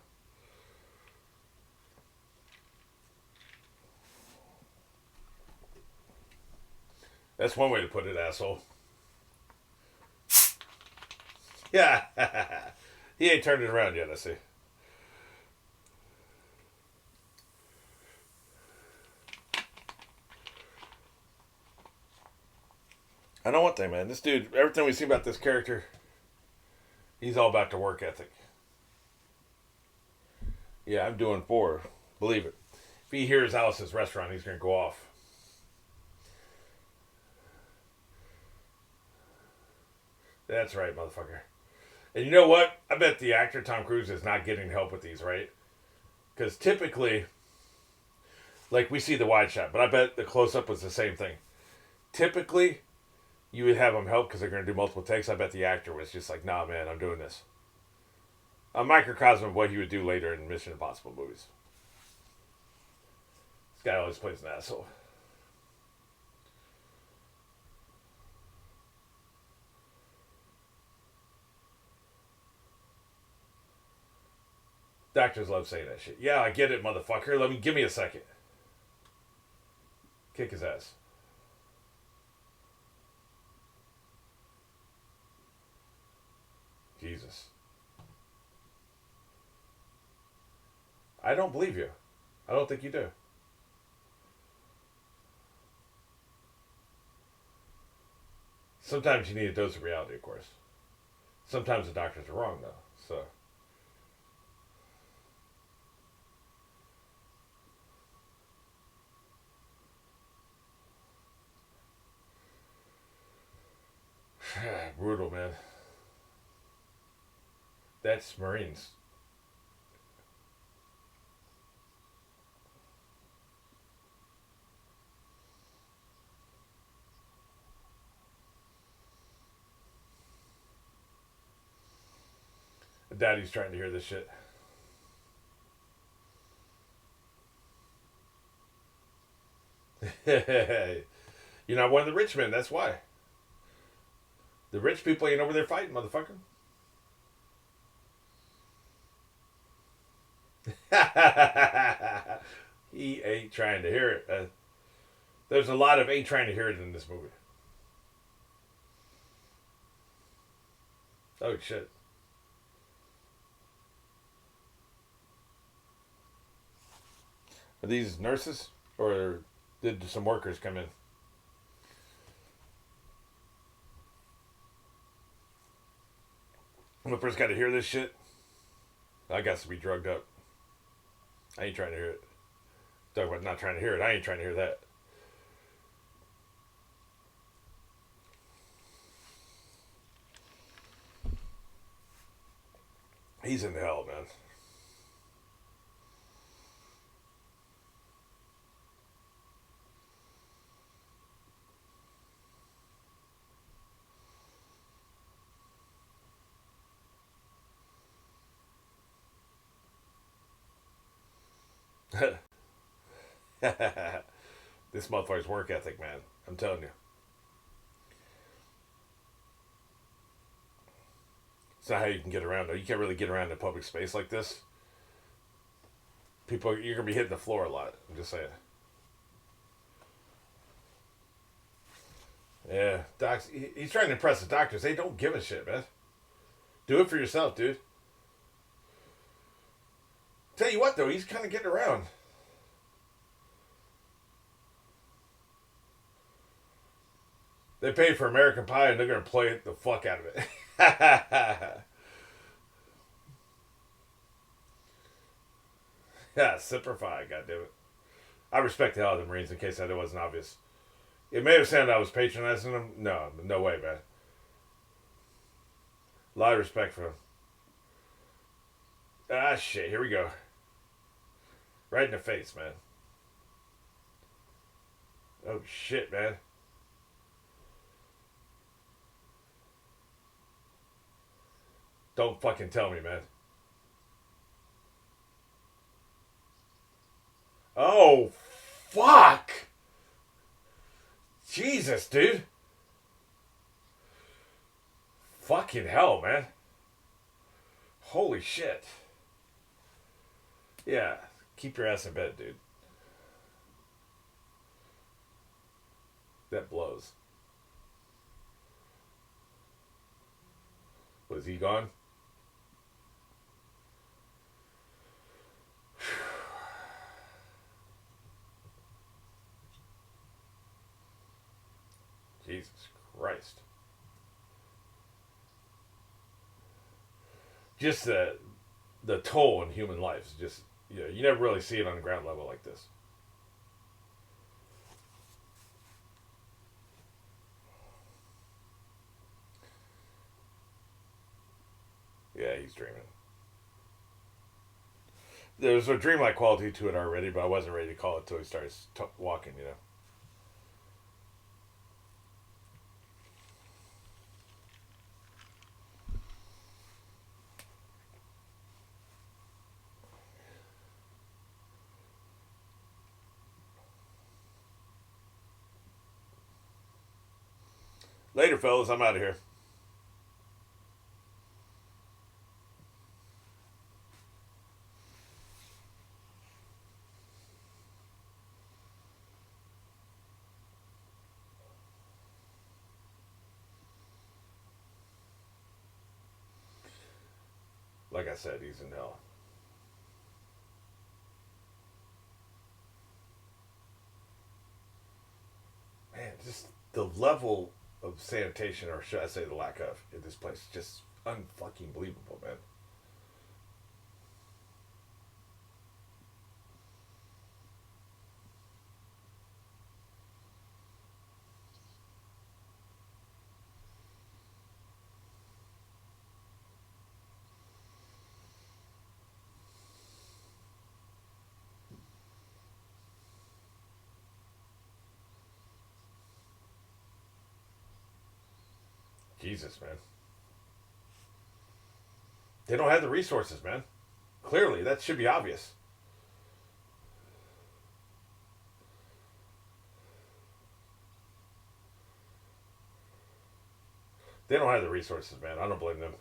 That's one way to put it, asshole. Yeah. He ain't turned it around yet, I see. I know one thing, man. This dude, everything we see about this character, he's all about the work ethic. Yeah, I'm doing 4. Believe it. If he hears Alice's restaurant, he's going to go off. That's right, motherfucker. And you know what? I bet the actor Tom Cruise is not getting help with these, right? Because typically, like we see the wide shot, but I bet the close up was the same thing. Typically, you would have him help because they're going to do multiple takes. I bet the actor was just like, nah, man, I'm doing this. A microcosm of what he would do later in Mission Impossible movies. This guy always plays an asshole. Doctors love saying that shit. Yeah, I get it, motherfucker. Give me a second. Kick his ass. Jesus. I don't believe you. I don't think you do. Sometimes you need a dose of reality, of course. Sometimes the doctors are wrong, though. So. Brutal, man. That's Marines. Daddy's trying to hear this shit. You're not one of the rich men, that's why. The rich people ain't over there fighting, motherfucker. He ain't trying to hear it. There's a lot of ain't trying to hear it in this movie. Oh, shit. Are these nurses? Or did some workers come in? When I first got to hear this shit, I got to be drugged up. I ain't trying to hear it. Talk about not trying to hear it. I ain't trying to hear that. He's in hell, man. This motherfucker's work ethic, man. I'm telling you. It's not how you can get around, though. You can't really get around in a public space like this. People, you're going to be hitting the floor a lot. I'm just saying. Yeah, docs. He's trying to impress the doctors. They don't give a shit, man. Do it for yourself, dude. Tell you what, though, he's kind of getting around. They paid for American Pie, and they're gonna play the fuck out of it. Yeah, simplify, goddammit. I respect the hell out of the Marines in case that it wasn't obvious. It may have sounded I was patronizing them. No, no way, man. A lot of respect for them. Ah, shit. Here we go. Right in the face, man. Oh, shit, man. Don't fucking tell me, man. Oh, fuck. Jesus, dude. Fucking hell, man. Holy shit. Yeah. Keep your ass in bed, dude. That blows. Was he gone? Jesus Christ. Just the toll in human life is just, you never really see it on the ground level like this. Yeah, he's dreaming. There's a dreamlike quality to it already, but I wasn't ready to call it till he starts walking. You know. Later, fellas. I'm out of here. Like I said, he's in hell. Man, just the level of sanitation, or should I say the lack of, in this place, just unfucking believable, man. Jesus, man. They don't have the resources, man. Clearly, that should be obvious. They don't have the resources, man. I don't blame them.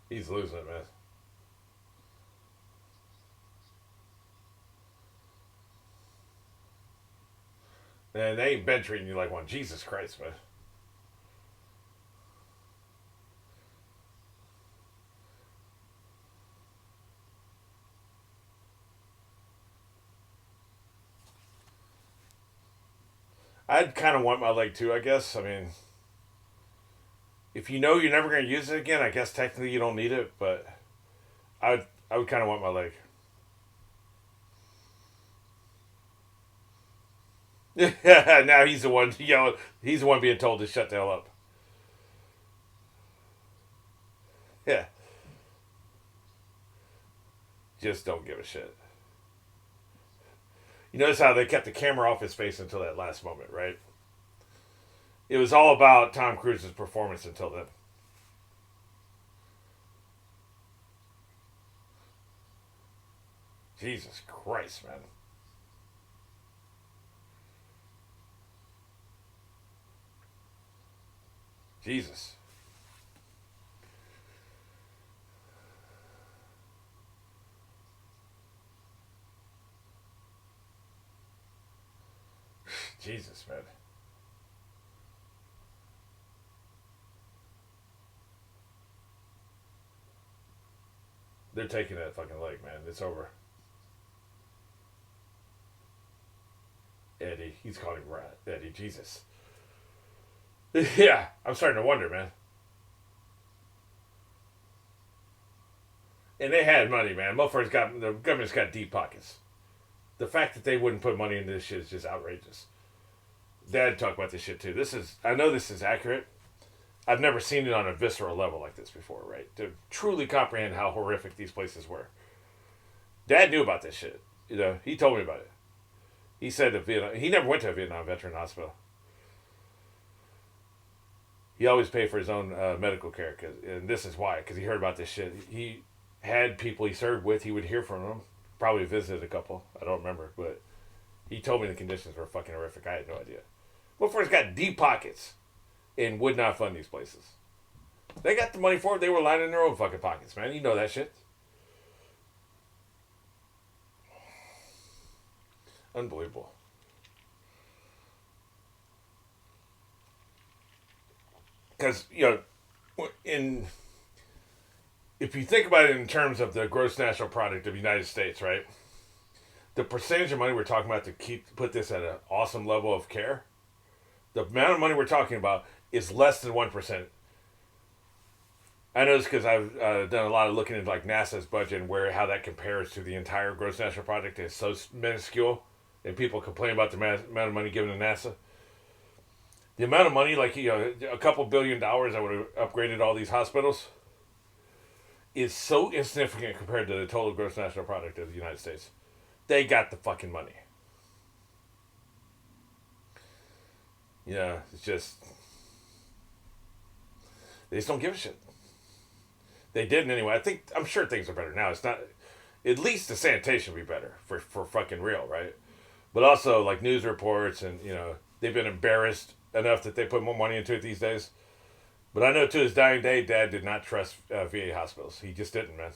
He's losing it, man. And they ain't been treating you like one. Jesus Christ, man. I'd kind of want my leg too, I guess. I mean, if you know you're never going to use it again, I guess technically you don't need it, but I would kind of want my leg. Yeah, now he's the one yelling. He's the one being told to shut the hell up. Yeah, just don't give a shit. You notice how they kept the camera off his face until that last moment, right? It was all about Tom Cruise's performance until then. Jesus Christ, man. Jesus. Jesus, man. They're taking that fucking leg, man. It's over. Eddie. He's calling him Eddie. Jesus. Yeah, I'm starting to wonder, man. And they had money, man. Motherfuckers got the government's got deep pockets. The fact that they wouldn't put money into this shit is just outrageous. Dad talked about this shit too. I know this is accurate. I've never seen it on a visceral level like this before, right? To truly comprehend how horrific these places were. Dad knew about this shit. You know, he told me about it. He said that he never went to a Vietnam veteran hospital. He always paid for his own medical care, and this is why, because he heard about this shit. He had people he served with. He would hear from them. Probably visited a couple. I don't remember, but he told me the conditions were fucking horrific. I had no idea. Motherfuckers got deep pockets and would not fund these places. They got the money for it. They were lining their own fucking pockets, man. You know that shit. Unbelievable. Because, in if you think about it in terms of the gross national product of the United States, right? The percentage of money we're talking about to put this at an awesome level of care, the amount of money we're talking about is less than 1%. I know this because I've done a lot of looking into like NASA's budget and where how that compares to the entire gross national project. It's so minuscule, and people complain about the amount of money given to NASA. The amount of money, like a couple $1 billion that would have upgraded all these hospitals, is so insignificant compared to the total gross national product of the United States. They got the fucking money. Yeah, it's just they just don't give a shit. They didn't anyway. I'm sure things are better now. It's not. At least the sanitation will be better for fucking real, right? But also like news reports and they've been embarrassed enough that they put more money into it these days. But I know to his dying day, Dad did not trust VA hospitals. He just didn't, man.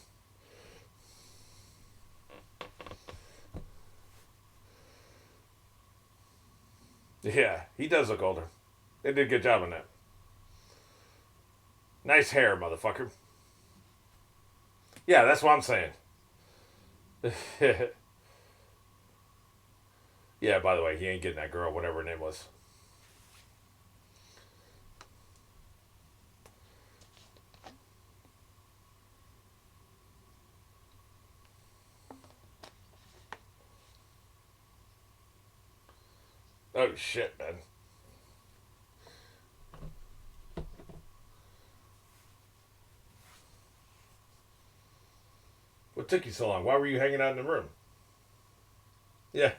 Yeah, he does look older. They did a good job on that. Nice hair, motherfucker. Yeah, that's what I'm saying. Yeah, by the way, he ain't getting that girl, whatever her name was. Oh, shit, man. What took you so long? Why were you hanging out in the room? Yeah.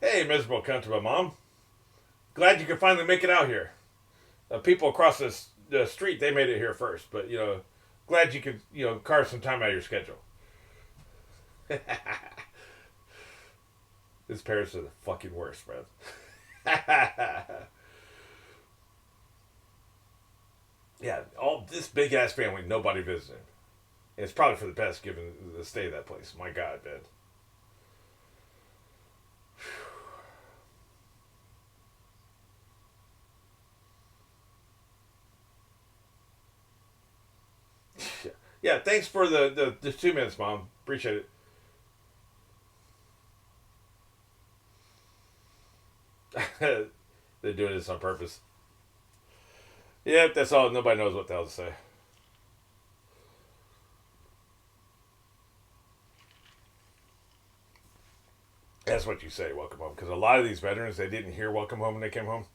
Hey, miserable cunt of a mom. Glad you could finally make it out here. People across the street, they made it here first, but, glad you could, carve some time out of your schedule. His parents are the fucking worst, man. Yeah, all this big ass family, nobody visiting. And it's probably for the best given the state of that place. My God, man. Yeah, thanks for the 2 minutes, Mom. Appreciate it. They're doing this on purpose. Yep, that's all. Nobody knows what the hell to say. That's what you say, welcome home. Because a lot of these veterans, they didn't hear welcome home when they came home.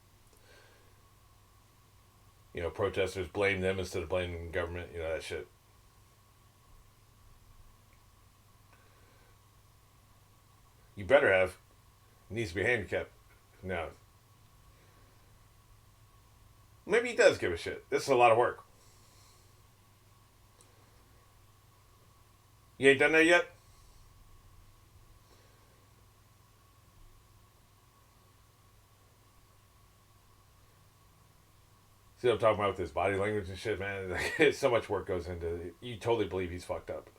Protesters blame them instead of blaming the government. That shit. You better have. He needs to be handicapped. No. Maybe he does give a shit. This is a lot of work. You ain't done that yet? See what I'm talking about with his body language and shit, man? So much work goes into it. You totally believe he's fucked up.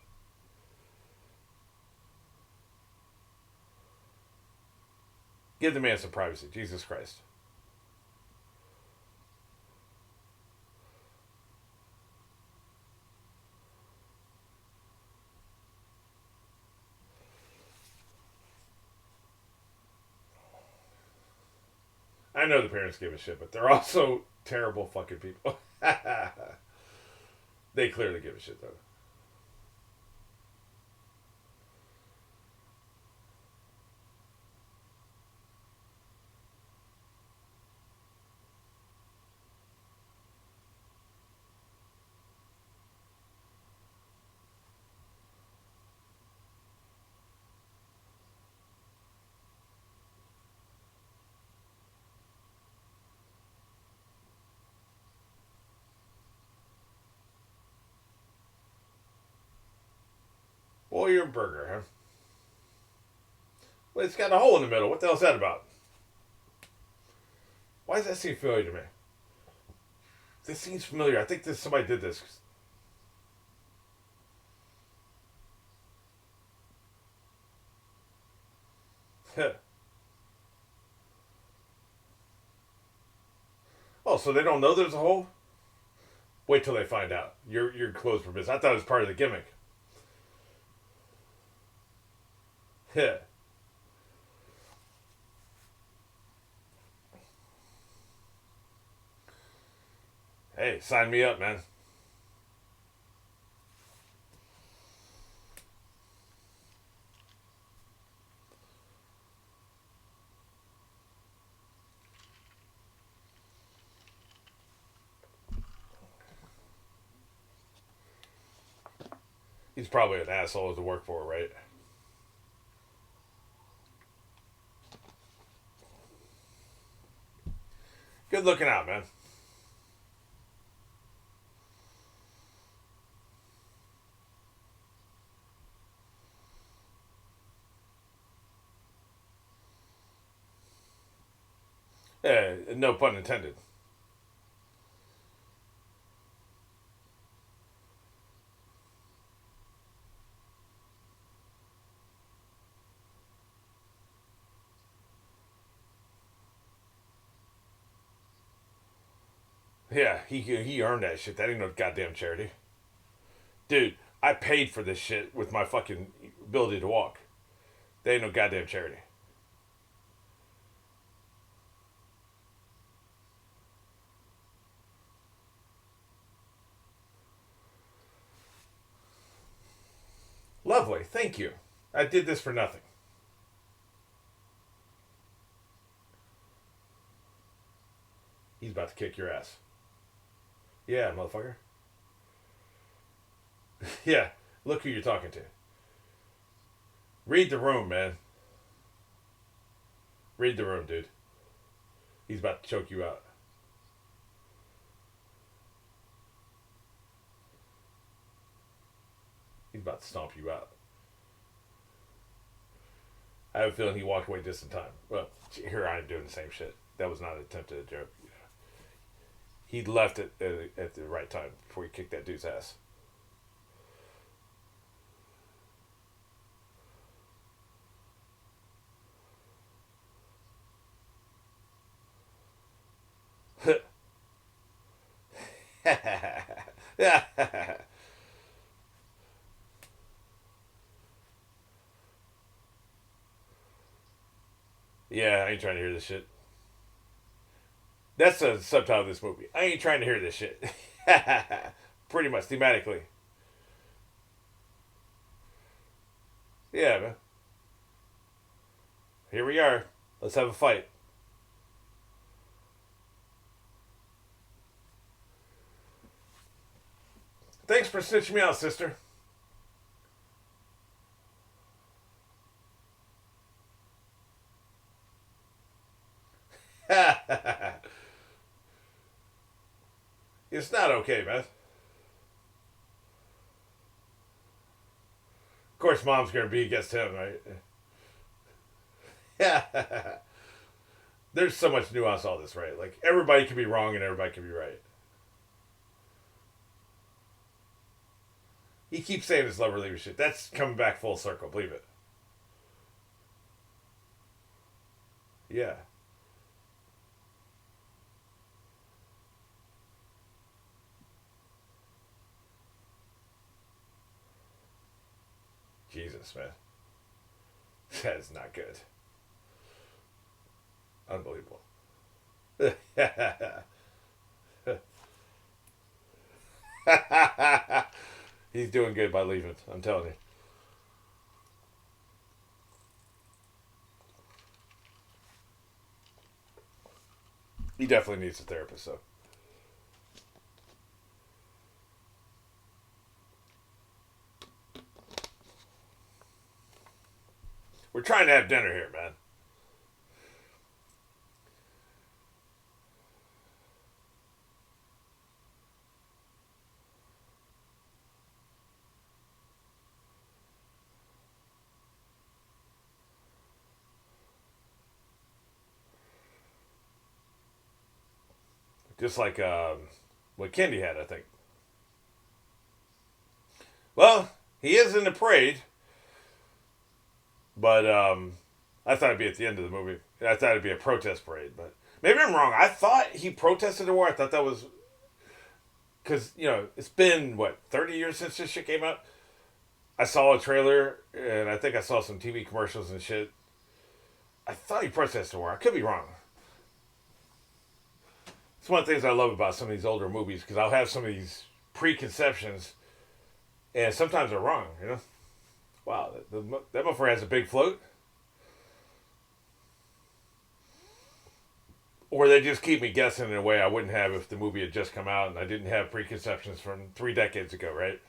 Give the man some privacy. Jesus Christ. I know the parents give a shit, but they're also terrible fucking people. They clearly give a shit, though. Warrior burger, huh? Well, it's got a hole in the middle. What the hell's that about? Why does that seem familiar to me? This seems familiar. I think somebody did this. Oh, so they don't know there's a hole? Wait till they find out. You're closed for business. I thought it was part of the gimmick. Yeah. Hey, sign me up, man. He's probably an asshole to work for, right? Good looking out, man. Yeah, no pun intended. Yeah, he earned that shit. That ain't no goddamn charity. Dude, I paid for this shit with my fucking ability to walk. They ain't no goddamn charity. Lovely, thank you. I did this for nothing. He's about to kick your ass. Yeah, motherfucker. Yeah, look who you're talking to. Read the room, man. Read the room, dude. He's about to choke you out. He's about to stomp you out. I have a feeling he walked away just in time. Well, here I am doing the same shit. That was not an attempt at a joke. He left it at the right time before he kicked that dude's ass. Yeah, yeah, I ain't trying to hear this shit. That's the subtitle of this movie. I ain't trying to hear this shit. Pretty much thematically. Yeah, man. Here we are. Let's have a fight. Thanks for snitching me out, sister. It's not okay, man. Of course, mom's gonna be against him, right? Yeah. There's so much nuance to all this, right? Like everybody can be wrong and everybody can be right. He keeps saying his love reliever shit. That's coming back full circle. Believe it. Yeah. Jesus, man. That is not good. Unbelievable. He's doing good by leaving. I'm telling you. He definitely needs a therapist, though. We're trying to have dinner here, man. Just like what Kendi had, I think. Well, he is in the parade, but I thought it'd be at the end of the movie. I thought it'd be a protest parade, but maybe I'm wrong. I thought he protested the war. I thought that was because it's been what 30 years since this shit came out. I saw a trailer and I think I saw some TV commercials and shit. I thought he protested more. I could be wrong. It's one of the things I love about some of these older movies because I'll have some of these preconceptions and sometimes they're wrong, you know? Wow, that motherfucker has a big float. Or they just keep me guessing in a way I wouldn't have if the movie had just come out and I didn't have preconceptions from 3 decades ago, right?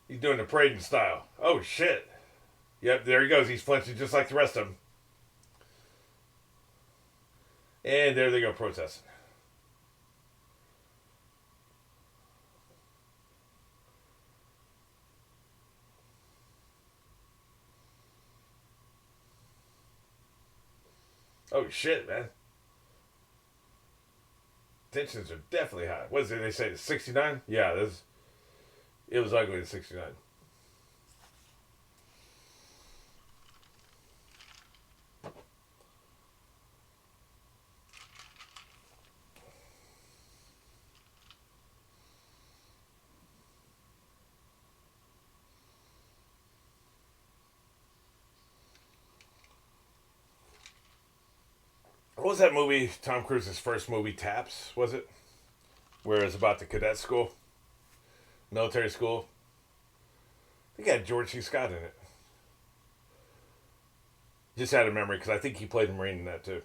He's doing the Braden style. Oh, shit. Yep, there he goes. He's flinching just like the rest of them. And there they go protesting. Oh, shit, man. Tensions are definitely high. What is it? They say 69? Yeah, it was ugly in 69. What was that movie? Tom Cruise's first movie, Taps, was it? Where it's about the cadet school, military school. I think it had George C. Scott in it. Just had a memory because I think he played a Marine in that too.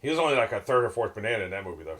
He was only like a third or fourth banana in that movie though.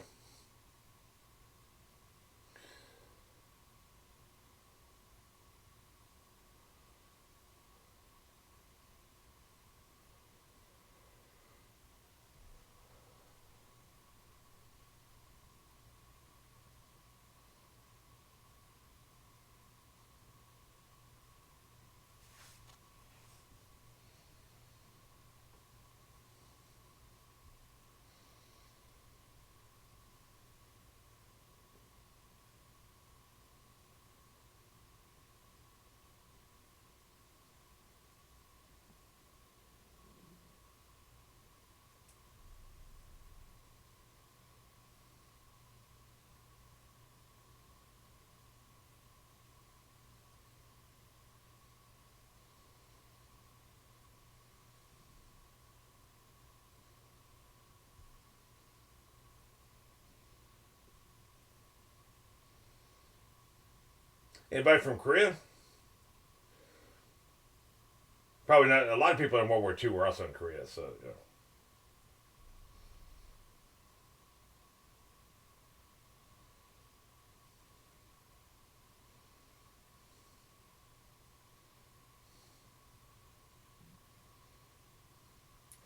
Anybody from Korea? Probably not. A lot of people in World War II were also in Korea, so you know.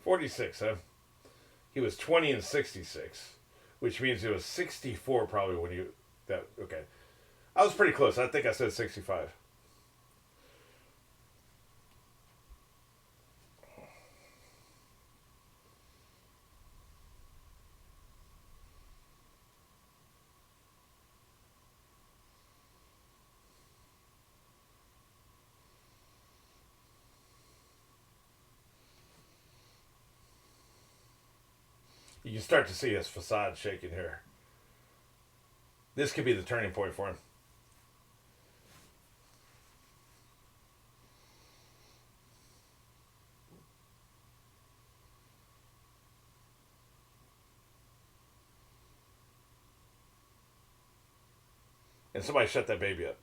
46, huh? He was 20 and 66, which means he was 64 probably when you that okay. I was pretty close. I think I said 65. You can start to see his facade shaking here. This could be the turning point for him. And somebody shut that baby up.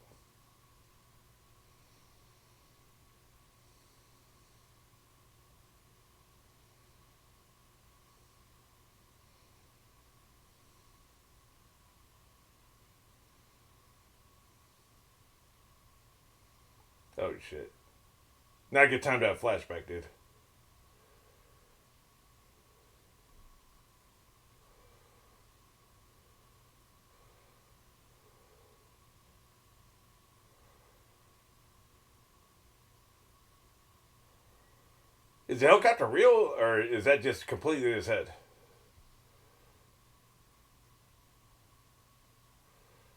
Oh shit. Not a good time to have a flashback, dude. Is the helicopter real or is that just completely in his head?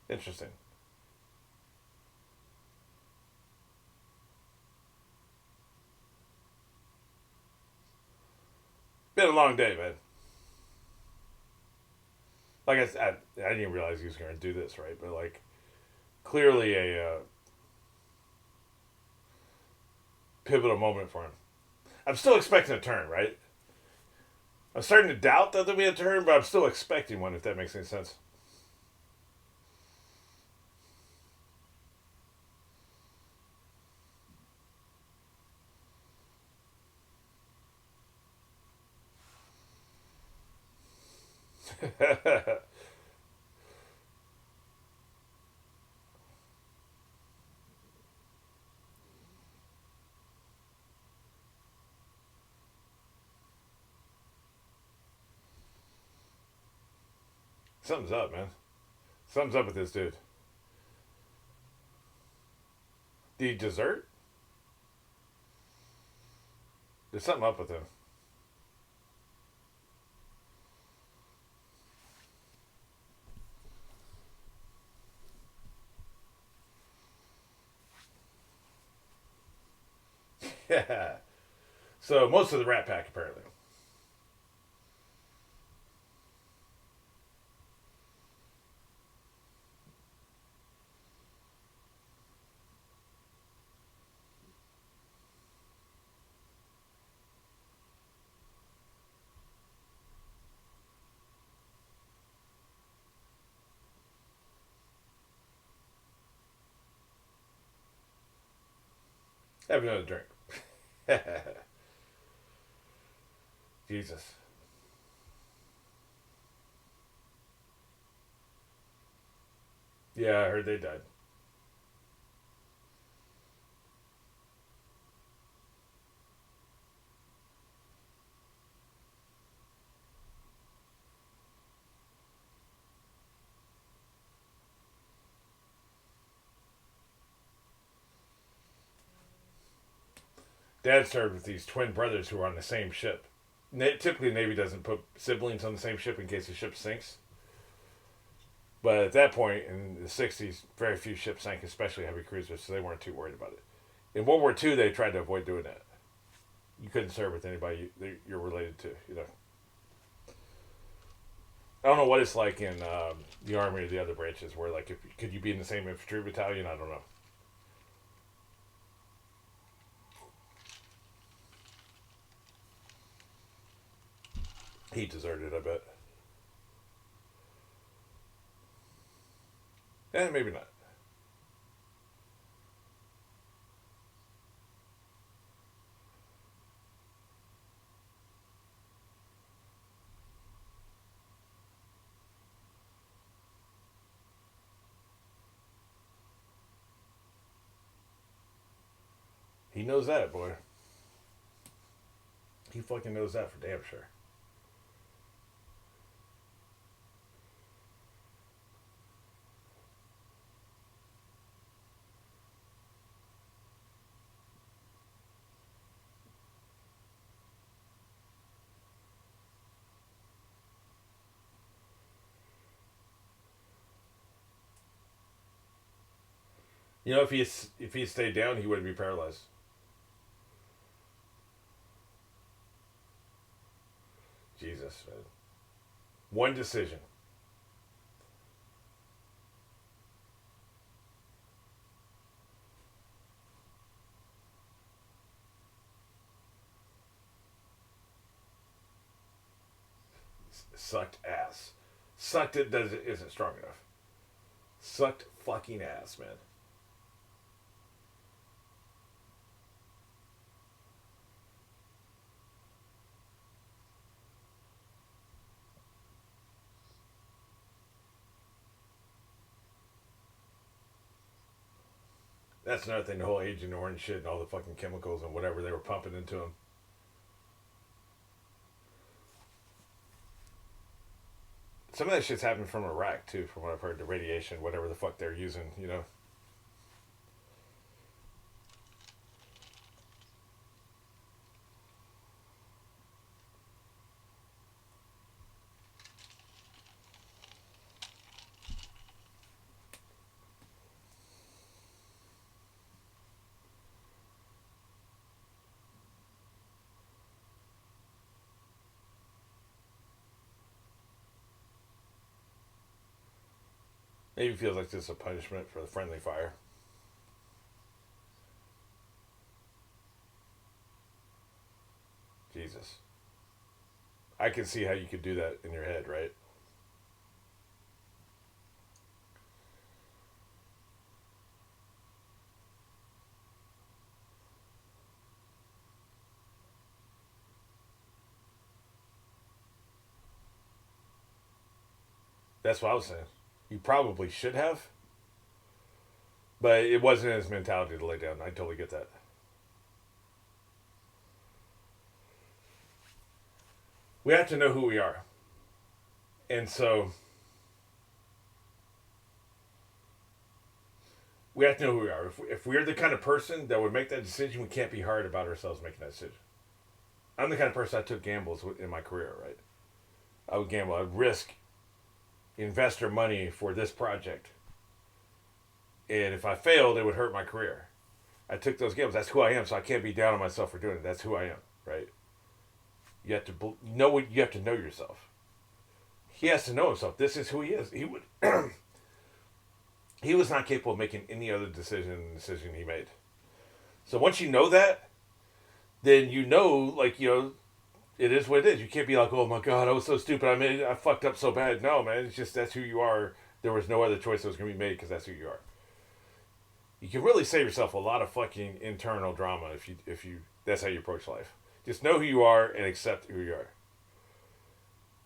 Interesting. Been a long day, man. Like I didn't even realize he was going to do this, right? But like clearly a pivotal moment for him. I'm still expecting a turn, right? I'm starting to doubt that there'll be a turn, but I'm still expecting one. If that makes any sense. Something's up, man. Something's up with this dude. Did he desert? There's something up with him. Yeah. So most of the Rat Pack apparently. Have another drink. Jesus. Yeah, I heard they died. Dad served with these twin brothers who were on the same ship. Typically, the Navy doesn't put siblings on the same ship in case the ship sinks. But at that point in the 60s, very few ships sank, especially heavy cruisers, so they weren't too worried about it. In World War II, they tried to avoid doing that. You couldn't serve with anybody you're related to, you know. I don't know what it's like in the Army or the other branches where, like, if could you be in the same infantry battalion? I don't know. He deserted, I bet. Maybe not. He knows that, boy. He fucking knows that for damn sure. You know, if he stayed down, he wouldn't be paralyzed. Jesus, man. One decision. Sucked ass. Sucked it does it isn't strong enough. Sucked fucking ass, man. That's another thing. The whole Agent Orange shit and all the fucking chemicals and whatever they were pumping into him. Some of that shit's happening from Iraq too, from what I've heard. The radiation, whatever the fuck they're using, you know. Maybe it feels like this is a punishment for the friendly fire. Jesus. I can see how you could do that in your head, right? That's what I was saying. You probably should have, but it wasn't his mentality to lay down. I totally get that. We have to know who we are. And so we have to know who we are. If we're the kind of person that would make that decision, we can't be hard about ourselves making that decision. I'm the kind of person that took gambles in my career, right? I would gamble. I'd risk investor money for this project. And if I failed, it would hurt my career. I took those gambles. That's who I am, so I can't be down on myself for doing it. That's who I am, right? You have to know what you have to know yourself. He has to know himself. This is who he is. He would. He was not capable of making any other decision he made. So once you know that, then you know, like, it is what it is. You can't be like, oh my god, I was so stupid. I fucked up so bad. No, man, it's just that's who you are. There was no other choice that was gonna be made because that's who you are. You can really save yourself a lot of fucking internal drama if you that's how you approach life. Just know who you are and accept who you are.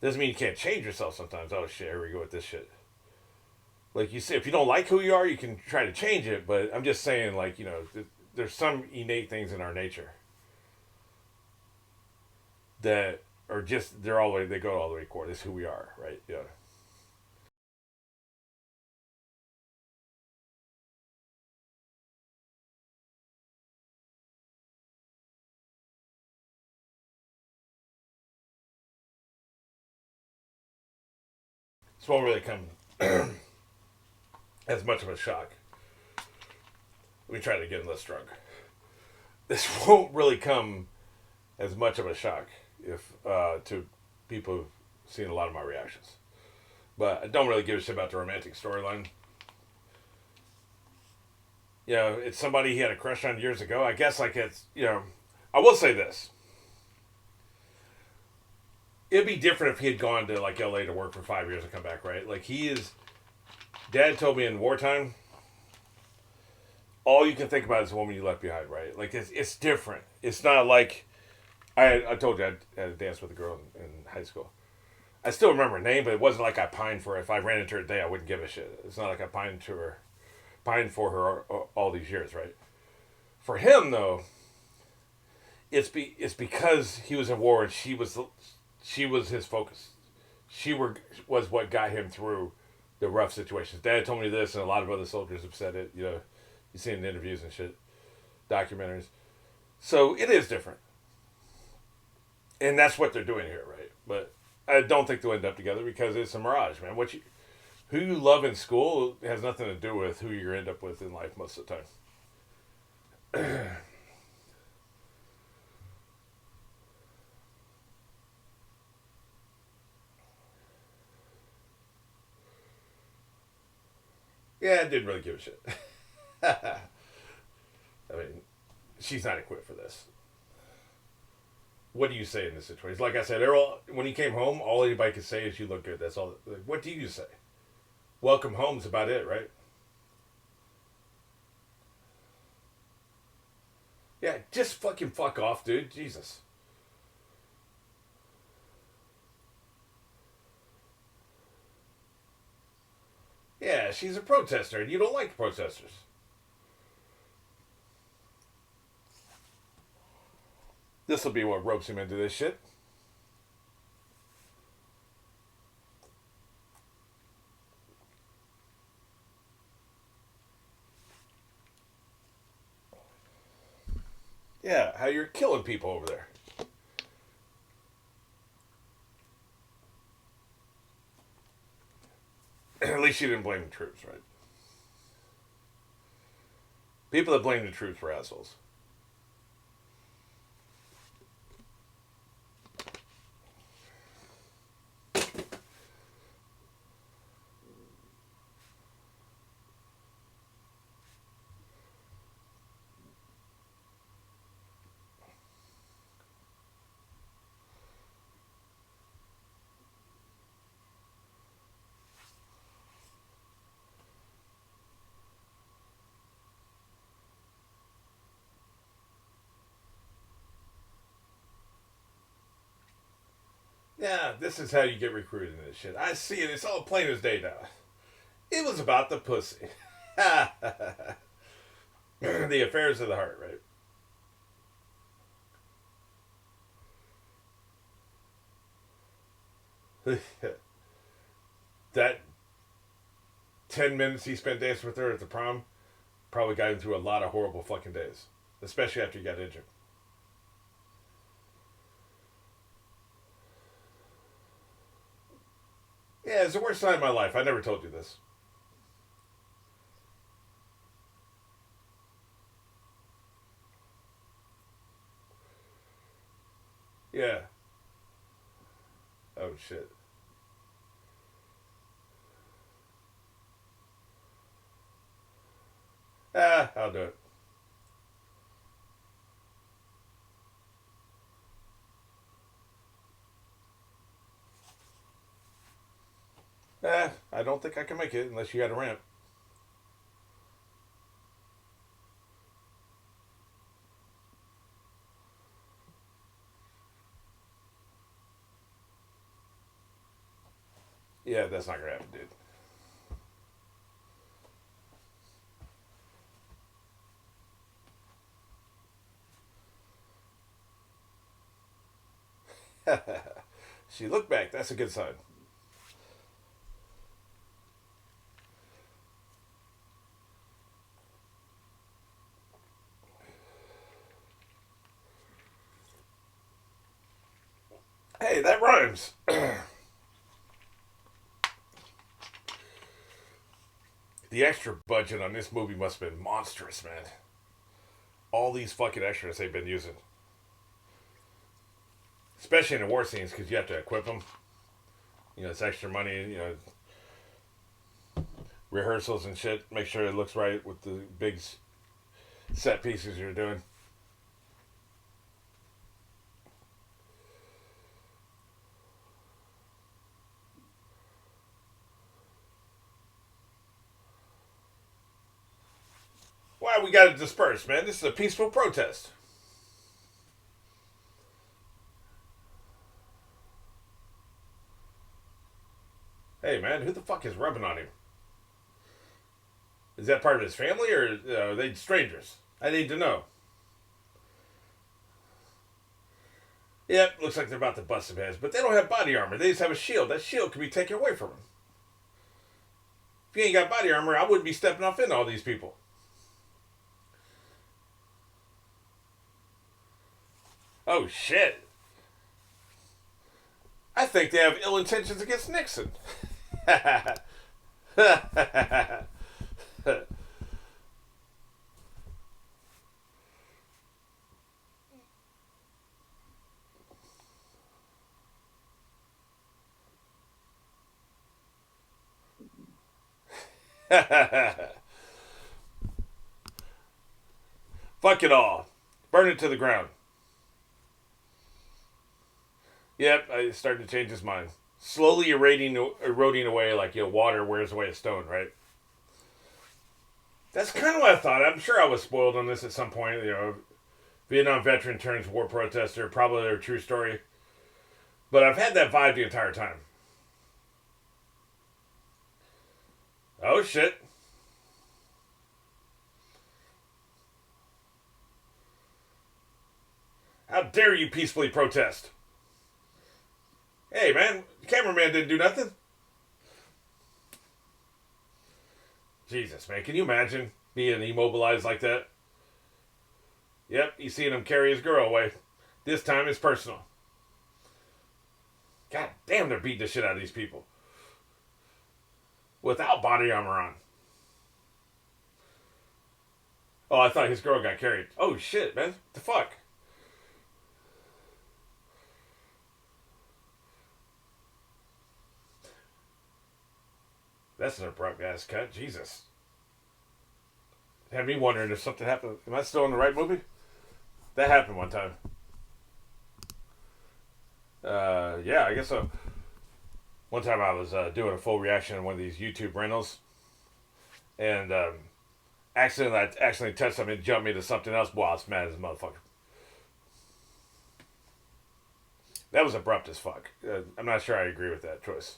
Doesn't mean you can't change yourself sometimes. Oh shit, here we go with this shit. Like you say, if you don't like who you are, you can try to change it. But I'm just saying, like, there's some innate things in our nature that are just they're all the way they go all the way core. This is who we are, right? Yeah. This won't really come as much of a shock. Let me try to get less drunk. This won't really come as much of a shock if to people who've seen a lot of my reactions. But I don't really give a shit about the romantic storyline. It's somebody he had a crush on years ago. I guess like I will say this. It'd be different if he had gone to like LA to work for 5 years and come back, right? Like he is. Dad told me in wartime, all you can think about is the woman you left behind, right? Like it's different. It's not like I told you I had a dance with a girl in high school. I still remember her name, but it wasn't like I pined for her. If I ran into her today, I wouldn't give a shit. It's not like I pined for her all these years, right? For him though, it's because he was in war and she was his focus. Was what got him through the rough situations. Dad told me this, and a lot of other soldiers have said it. You see in interviews and shit, documentaries. So it is different, and that's what they're doing here, right? But I don't think they'll end up together because it's a mirage, man. Who you love in school has nothing to do with who you end up with in life most of the time. Yeah, I didn't really give a shit. I mean, she's not equipped for this. What do you say in this situation? Like I said, Errol, when he came home, all anybody could say is you look good. That's all. Like, what do you say? Welcome home's about it, right? Yeah, just fucking fuck off, dude. Jesus. Yeah, she's a protester, and you don't like protesters. This will be what ropes him into this shit. Yeah, how you're killing people over there. At least you didn't blame the troops, right? People that blame the troops were assholes. Yeah, this is how you get recruited in this shit. I see it. It's all plain as day now. It was about the pussy. The affairs of the heart, right? That 10 minutes he spent dancing with her at the prom probably got him through a lot of horrible fucking days, especially after he got injured. Yeah, it's the worst time of my life. I never told you this. Yeah. Oh, shit. Ah, I'll do it. I don't think I can make it unless you got a ramp. Yeah, that's not gonna happen, dude. She looked back. That's a good sign. Hey, that rhymes. The extra budget on this movie must have been monstrous, man. All these fucking extras they've been using, especially in the war scenes, because you have to equip them. You know, it's extra money. You know, rehearsals and shit. Make sure it looks right with the big set pieces you're doing. Why we got to disperse, man? This is a peaceful protest. Hey, man, who the fuck is rubbing on him? Is that part of his family or are they strangers? I need to know. Yep, looks like they're about to bust some heads, but they don't have body armor. They just have a shield. That shield can be taken away from them. If you ain't got body armor, I wouldn't be stepping off into all these people. Oh shit! I think they have ill intentions against Nixon. Fuck it all. Burn it to the ground. Yep, I started to change his mind. Slowly eroding away like water wears away a stone, right? That's kind of what I thought. I'm sure I was spoiled on this at some point. Vietnam veteran turns war protester, probably a true story. But I've had that vibe the entire time. Oh shit! How dare you peacefully protest? Hey man, the cameraman didn't do nothing. Jesus man, can you imagine being immobilized like that? Yep, you seeing him carry his girl away. This time it's personal. God damn, they're beating the shit out of these people without body armor on. Oh, I thought his girl got carried. Oh shit, man, what the fuck? That's an abrupt ass cut. Jesus. Had me wondering if something happened. Am I still in the right movie? That happened one time. Yeah, I guess so. One time I was doing a full reaction on one of these YouTube rentals, and accidentally touched something and jumped me to something else. Wow, I was mad as a motherfucker. That was abrupt as fuck. I'm not sure I agree with that choice.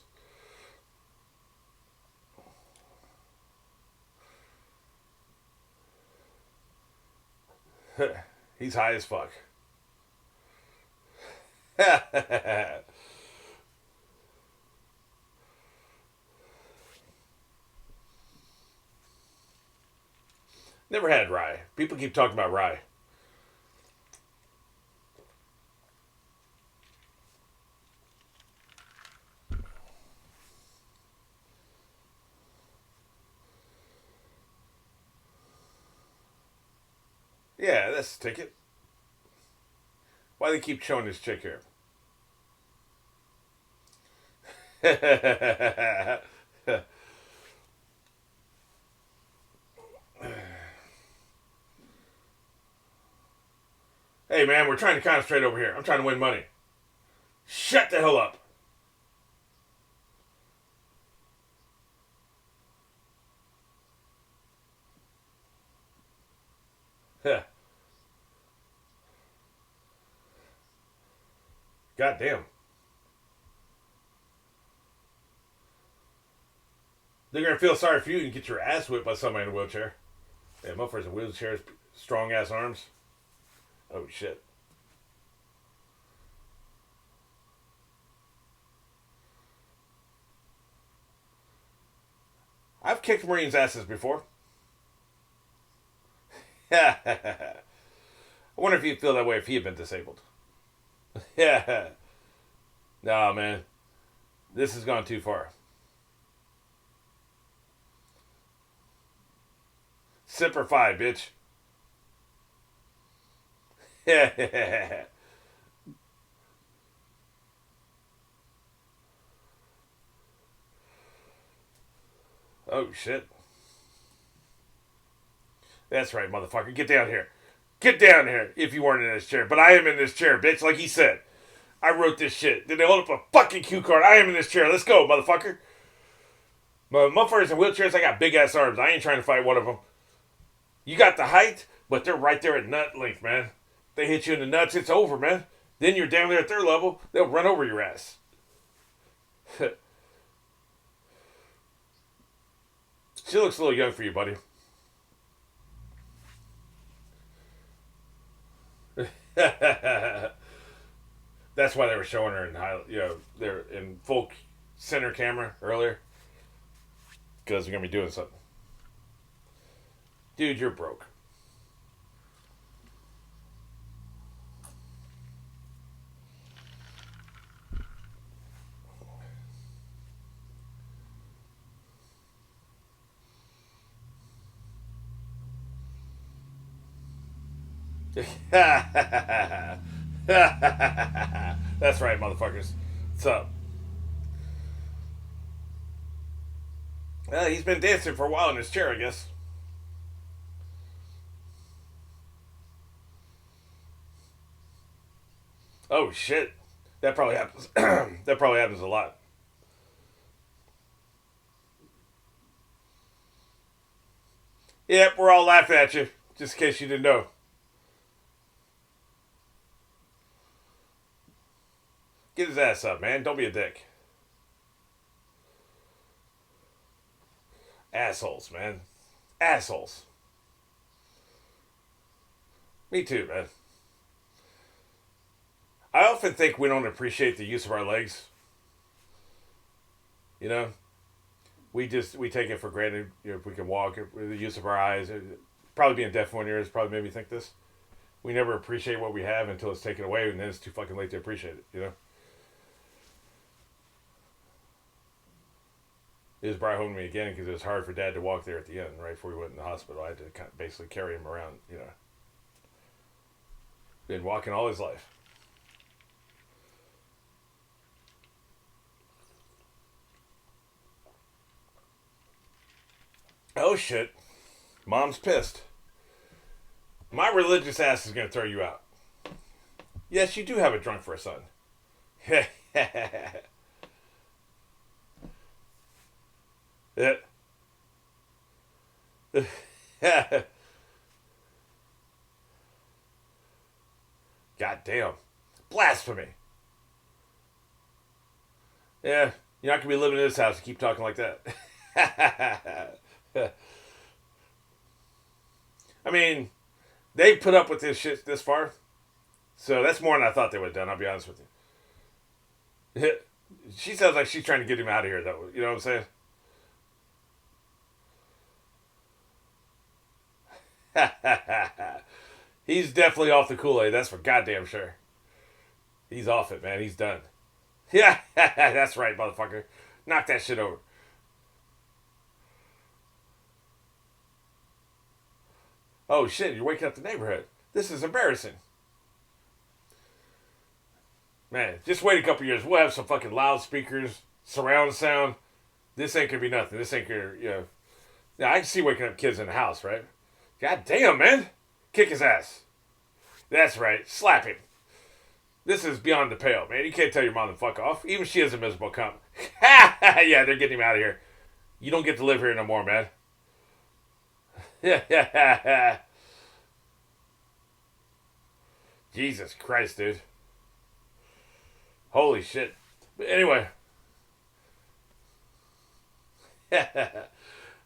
He's high as fuck. Never had rye. People keep talking about rye. Yeah, that's the ticket. Why do they keep showing this chick here? Hey man, we're trying to concentrate over here. I'm trying to win money. Shut the hell up. God damn. They're gonna feel sorry for you and get your ass whipped by somebody in a wheelchair. Yeah, motherfuckers in wheelchairs, strong ass arms. Oh shit. I've kicked Marines' asses before. I wonder if you'd feel that way if he had been disabled. Yeah. Nah, man. This has gone too far. Semper Fi, bitch. Yeah. Oh, shit. That's right, motherfucker. Get down here. Get down here if you weren't in this chair. But I am in this chair, bitch, like he said. I wrote this shit. Then they hold up a fucking cue card. I am in this chair. Let's go, motherfucker. Motherfuckers in wheelchairs, I got big ass arms. I ain't trying to fight one of them. You got the height, but they're right there at nut length, man. They hit you in the nuts, it's over, man. Then you're down there at their level, they'll run over your ass. She looks a little young for you, buddy. That's why they were showing her in high, they're in full center camera earlier. Because they're gonna be doing something. Dude, you're broke. That's right, motherfuckers. What's up? Well, he's been dancing for a while in his chair, I guess. Oh shit, that probably happens. That probably happens a lot. Yep, we're all laughing at you, just in case you didn't know. Get his ass up, man. Don't be a dick. Assholes, man. Assholes. Me too, man. I often think we don't appreciate the use of our legs. You know, we take it for granted. If we can walk, the use of our eyes. Probably being deaf in one ear has probably made me think this. We never appreciate what we have until it's taken away, and then it's too fucking late to appreciate it. You know. It was brought home to me again because it was hard for Dad to walk there at the end, right before we went in the hospital. I had to kind of basically carry him around. You know, been walking all his life. Oh shit, Mom's pissed. My religious ass is gonna throw you out. Yes, you do have a drunk for a son. It. God damn. Blasphemy. Yeah, you're not gonna be living in this house and keep talking like that. I mean, they put up with this shit this far, so that's more than I thought they would have done. I'll be honest with you. She sounds like she's trying to get him out of here, though. You know what I'm saying? He's definitely off the Kool-Aid. That's for goddamn sure. He's off it, man. He's done. Yeah, that's right, motherfucker. Knock that shit over. Oh shit, you're waking up the neighborhood. This is embarrassing. Man, just wait a couple years. We'll have some fucking loudspeakers, surround sound. This ain't gonna be nothing. This ain't gonna, you know. Yeah, I can see waking up kids in the house, right? God damn, man. Kick his ass. That's right. Slap him. This is beyond the pale, man. You can't tell your mom to fuck off. Even she is a miserable cunt. Yeah, they're getting him out of here. You don't get to live here no more, man. Jesus Christ, dude. Holy shit. But anyway. Anyway,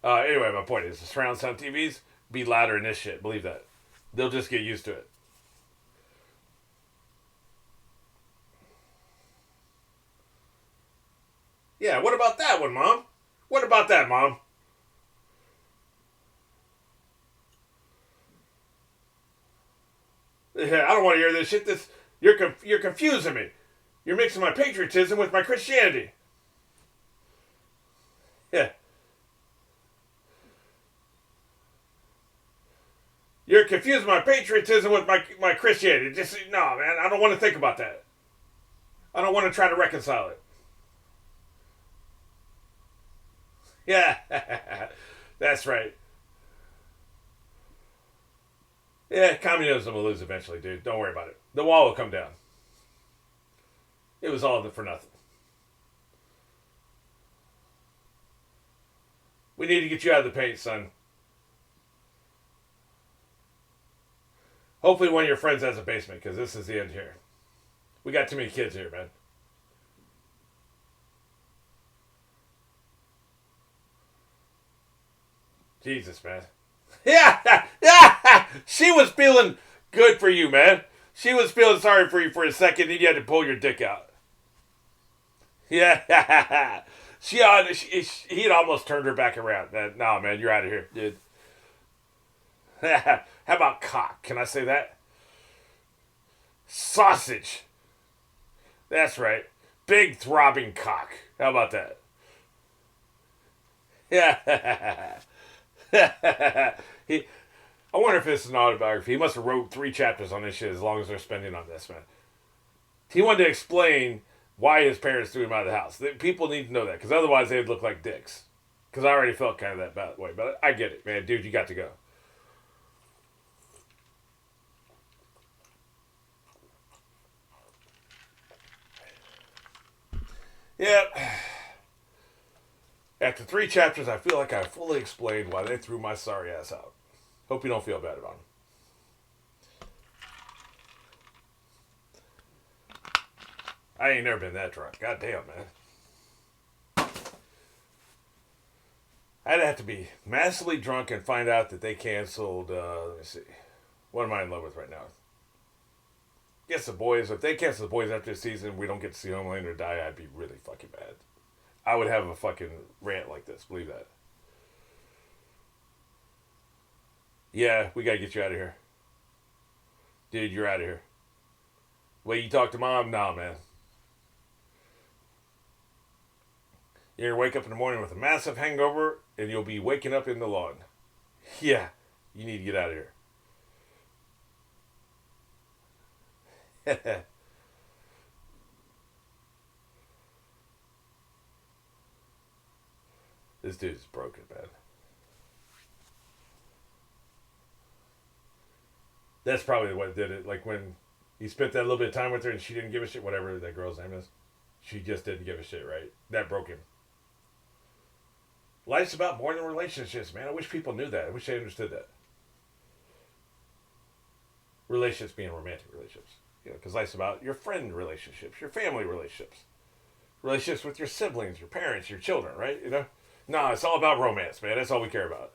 my point is the surround sound TVs be louder than this shit. Believe that. They'll just get used to it. Yeah, what about that one, Mom? What about that, Mom? Yeah, I don't want to hear this shit. You're confusing me. You're mixing my patriotism with my Christianity. Yeah, you're confusing my patriotism with my Christianity. Just no, man. I don't want to think about that. I don't want to try to reconcile it. Yeah, that's right. Yeah, communism will lose eventually, dude. Don't worry about it. The wall will come down. It was all for nothing. We need to get you out of the paint, son. Hopefully, one of your friends has a basement, because this is the end here. We got too many kids here, man. Jesus, man. Yeah, yeah. She was feeling good for you, man. She was feeling sorry for you for a second, and you had to pull your dick out. Yeah, he had almost turned her back around. No, man, you're out of here, dude. How about cock? Can I say that? Sausage. That's right. Big throbbing cock. How about that? Yeah. he, I wonder if this is an autobiography. He must have wrote 3 chapters on this shit as long as they're spending on this, man. He wanted to explain why his parents threw him out of the house. People need to know that, because otherwise they'd look like dicks. Because I already felt kind of that bad way. But I get it, man. Dude, you got to go. Yep. After 3 chapters, I feel like I fully explained why they threw my sorry ass out. Hope you don't feel bad about him. I ain't never been that drunk. God damn, man. I'd have to be massively drunk and find out that they canceled. Let me see. What am I in love with right now? Guess the boys. If they cancel the boys after the season, we don't get to see Homelander die. I'd be really fucking mad. I would have a fucking rant like this. Believe that. Yeah, we gotta get you out of here, dude. You're out of here. Wait, you talk to mom? Nah, man. You're gonna wake up in the morning with a massive hangover, and you'll be waking up in the lawn. Yeah, you need to get out of here. This dude's broken, man. That's probably what did it. Like when he spent that little bit of time with her and she didn't give a shit, whatever that girl's name is. She just didn't give a shit, right? That broke him. Life's about more than relationships, man. I wish people knew that. I wish they understood that. Relationships being romantic relationships. You know, because life's about your friend relationships, your family relationships, relationships with your siblings, your parents, your children, right? You know? No, it's all about romance, man. That's all we care about.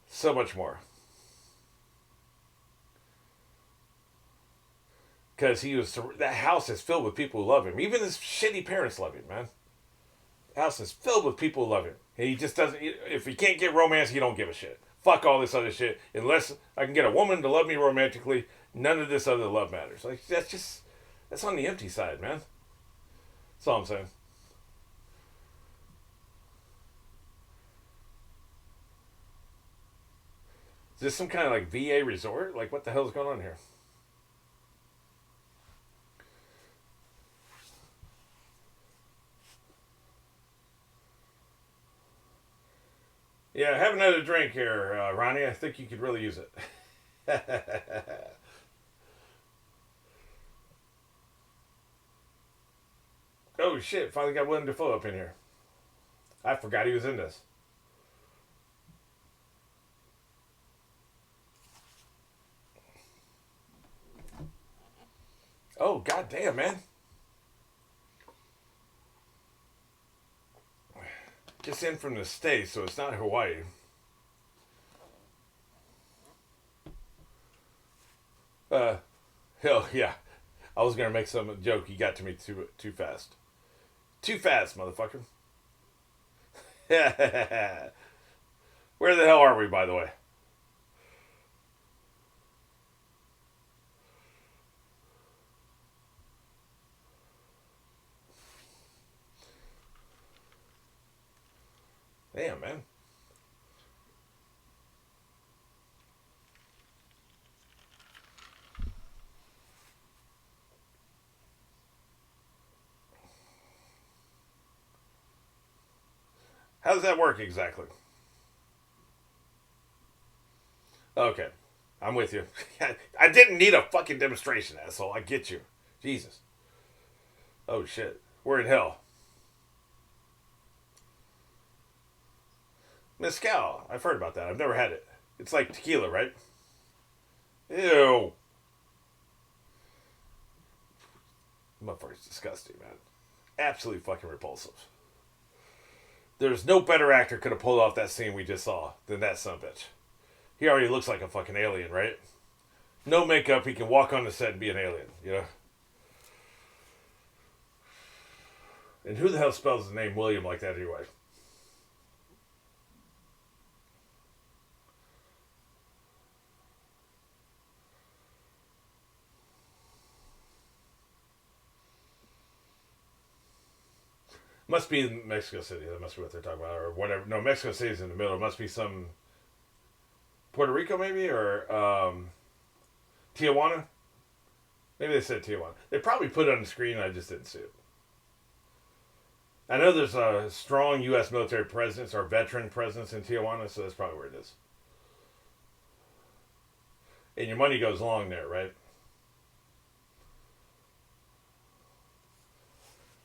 So much more. Because that house is filled with people who love him. Even his shitty parents love him, man. The house is filled with people who love him. And he just doesn't, if he can't get romance, he don't give a shit. Fuck all this other shit. Unless I can get a woman to love me romantically, none of this other love matters. Like, that's on the empty side, man. That's all I'm saying. Is this some kind of like VA resort? Like, what the hell's going on here? Yeah, have another drink here, Ronnie. I think you could really use it. Oh shit! Finally got Willem Dafoe up in here. I forgot he was in this. Oh goddamn, man! Just in from the States, so it's not Hawaii. Uh, hell yeah! I was gonna make some joke. He got to me too fast. Too fast, motherfucker. Where the hell are we, by the way? Damn, man. How does that work exactly? Okay. I'm with you. I didn't need a fucking demonstration, asshole. I get you. Jesus. Oh, shit. We're in hell. Mezcal. I've heard about that. I've never had it. It's like tequila, right? Ew. Motherfucker's disgusting, man. Absolutely fucking repulsive. There's no better actor could have pulled off that scene we just saw than that son of a bitch. He already looks like a fucking alien, right? No makeup, he can walk on the set and be an alien, you know? And who the hell spells the name William like that anyway? Must be in Mexico City. That must be what they're talking about, or whatever. No, Mexico City's in the middle. It must be some Puerto Rico, maybe, or Tijuana. Maybe they said Tijuana. They probably put it on the screen. I just didn't see it. I know there's a strong U.S. military presence or veteran presence in Tijuana, so that's probably where it is. And your money goes long there, right?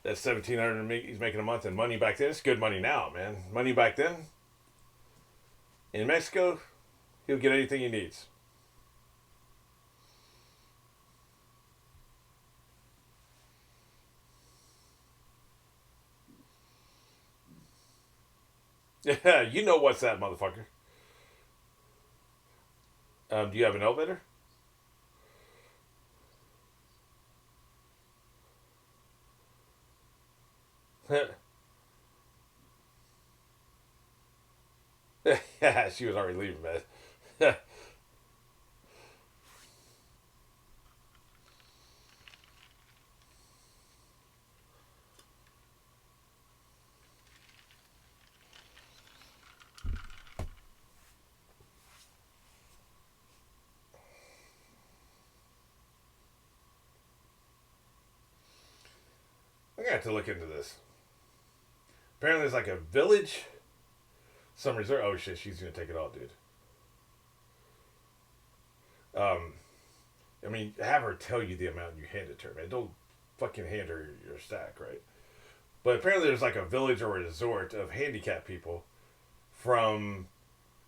That's 1,700 he's making a month, and money back then. It's good money now, man. Money back then. In Mexico, he'll get anything he needs. Yeah, you know what's that, motherfucker. Do you have an elevator? Yeah, she was already leaving, man. I'm gonna have to look into this. Apparently, there's like a village, some resort. Oh shit, she's gonna take it all, dude. Um, I mean, have her tell you the amount you hand it to her, man. Don't fucking hand her your stack, right? But apparently, there's like a village or a resort of handicapped people from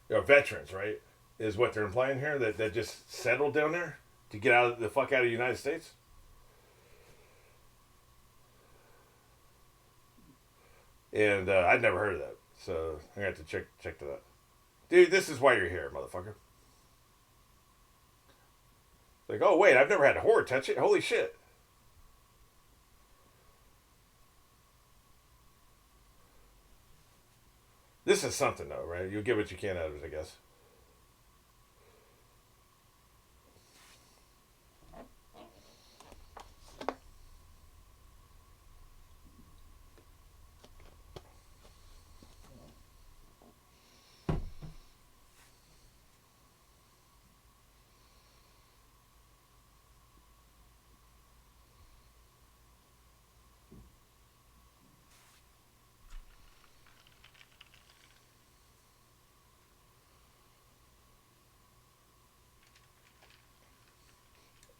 veterans, right? Is what they're implying here that just settled down there to get out of the fuck out of the United States. And I'd never heard of that. So I got to check to that. Dude, this is why you're here, motherfucker. Like, oh wait, I've never had a horror touch it. Holy shit. This is something though, right? You'll get what you can out of it, I guess.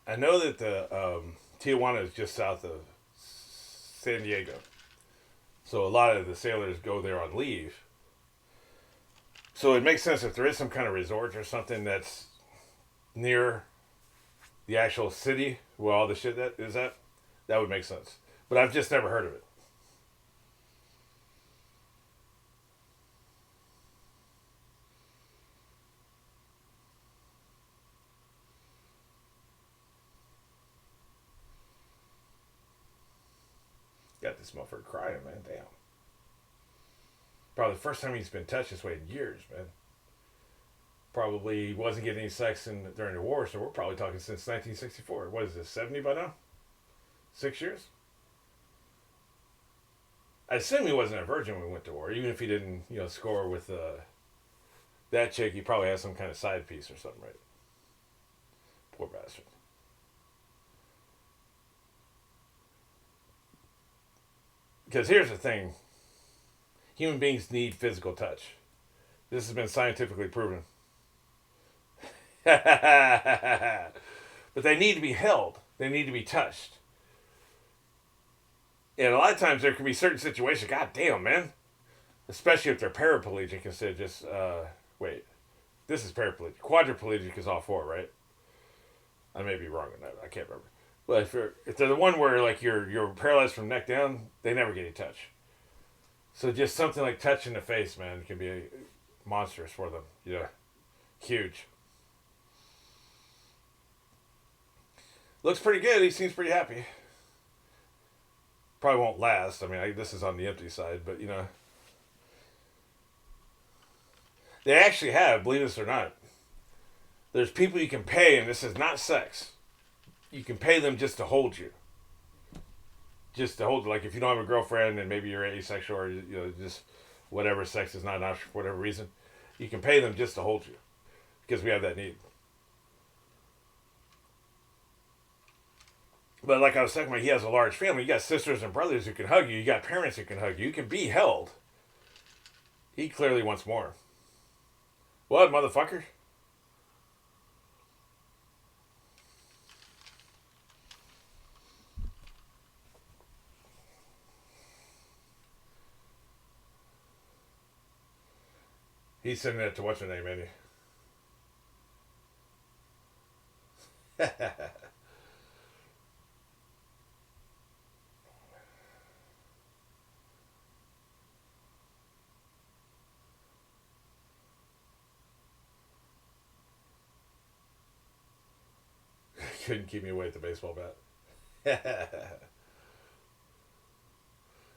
I know that the Tijuana is just south of San Diego, so a lot of the sailors go there on leave. So it makes sense if there is some kind of resort or something that's near the actual city where all the shit that is at. That would make sense. But I've just never heard of it. Got this motherfucker crying, man. Damn. Probably the first time he's been touched this way in years, man. Probably wasn't getting any sex during the war, so we're probably talking since 1964. What is this, 70 by now? 6 years? I assume he wasn't a virgin when we went to war, even if he didn't, score with that chick. He probably has some kind of side piece or something, right? Poor bastard. Because here's the thing: human beings need physical touch. This has been scientifically proven. But they need to be held. They need to be touched. And a lot of times there can be certain situations. God damn, man. Especially if they're paraplegic instead of just wait. This is paraplegic. Quadriplegic is all four, right? I may be wrong on that. I can't remember. But if they're the one where like you're paralyzed from neck down, they never get any touch. So just something like touch in the face, man, can be monstrous for them. Yeah, huge. Looks pretty good. He seems pretty happy. Probably won't last. I mean, this is on the empty side, but they actually have, believe this or not. There's people you can pay, and this is not sex. You can pay them just to hold you. Just to hold, like if you don't have a girlfriend and maybe you're asexual or just whatever, sex is not an option for whatever reason, you can pay them just to hold you because we have that need. But like I was talking about, he has a large family. You got sisters and brothers who can hug you. You got parents who can hug you. You can be held. He clearly wants more. What, motherfucker? He's sending it to what's her name, Andy? Couldn't keep me away at the baseball bat.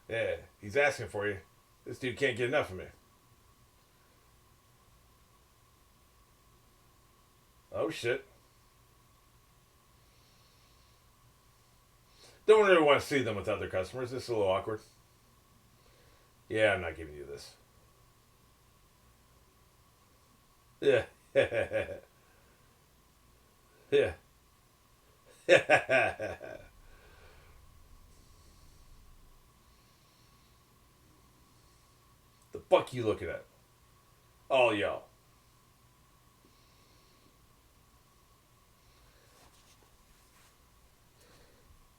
Yeah, he's asking for you. This dude can't get enough of me. Oh shit. Don't really want to see them with other customers. This is a little awkward. Yeah, I'm not giving you this. Yeah. Yeah. The fuck you looking at? All y'all.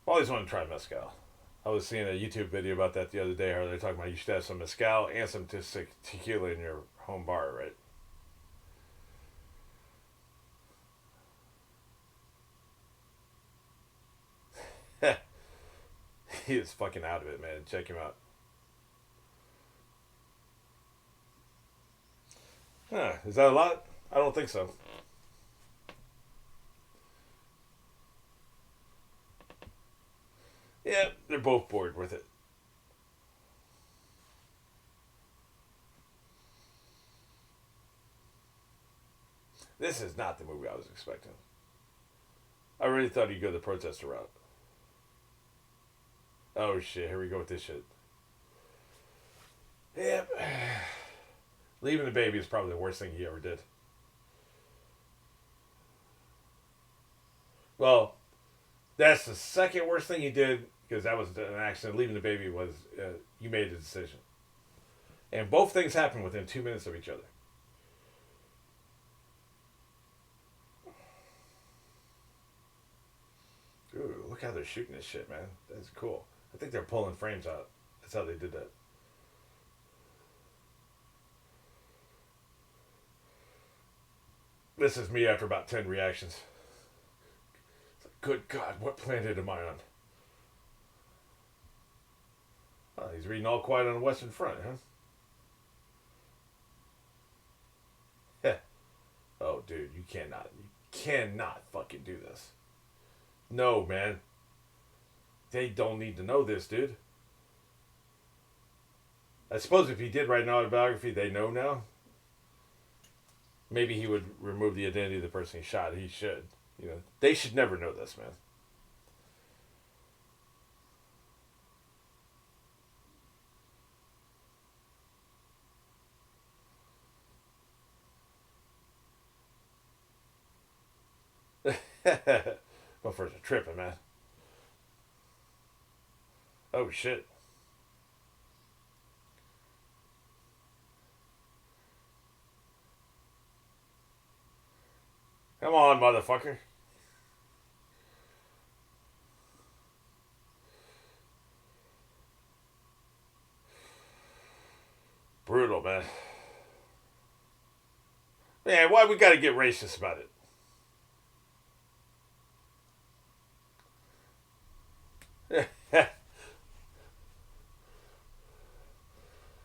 I always want to try mezcal. I was seeing a YouTube video about that the other day. How they're talking about you should have some mezcal and some tequila in your home bar, right? He is fucking out of it, man. Check him out. Huh, is that a lot? I don't think so. Yeah, they're both bored with it. This is not the movie I was expecting. I really thought he'd go the protester route. Oh shit, here we go with this shit. Yep. Leaving the baby is probably the worst thing he ever did. Well, that's the second worst thing he did because that was an accident. Leaving the baby was you made a decision, and both things happened within 2 minutes of each other. Ooh, look how they're shooting this shit, man. That's cool. I think they're pulling frames out. That's how they did that. This is me after about 10 reactions. Good God, what planet am I on? Oh, he's reading All Quiet on the Western Front, huh? Yeah. Oh, dude, you cannot fucking do this. No, man. They don't need to know this, dude. I suppose if he did write an autobiography, they know now. Maybe he would remove the identity of the person he shot. He should. You know, they should never know this, man. Well, first a tripping, man. Oh shit. Come on, motherfucker. Brutal, man. Man, why we gotta get racist about it?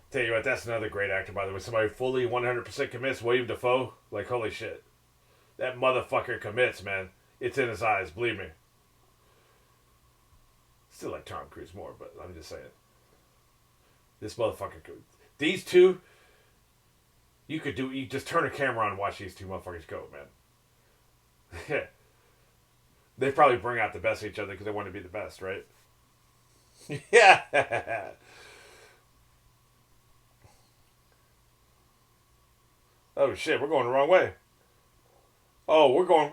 Tell you what, that's another great actor, by the way. Somebody fully 100% commits. William Dafoe. Like, holy shit. That motherfucker commits, man. It's in his eyes, believe me. Still like Tom Cruise more, but I'm just saying. This motherfucker. These two, you just turn a camera on and watch these two motherfuckers go, man. They probably bring out the best of each other because they want to be the best, right? Yeah. Oh shit, we're going the wrong way. Oh, we're going.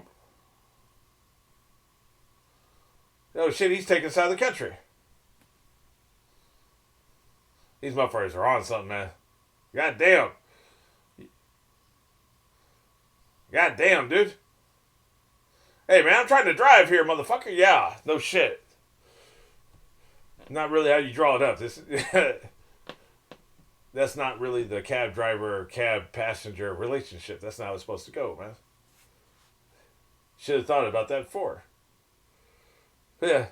Oh shit, he's taking us out of the country. These motherfuckers are on something, man. God damn. God damn, dude. Hey, man, I'm trying to drive here, motherfucker. Yeah, no shit. Not really how you draw it up. This that's not really the cab driver cab passenger relationship. That's not how it's supposed to go, man. Should have thought about that before. Yeah.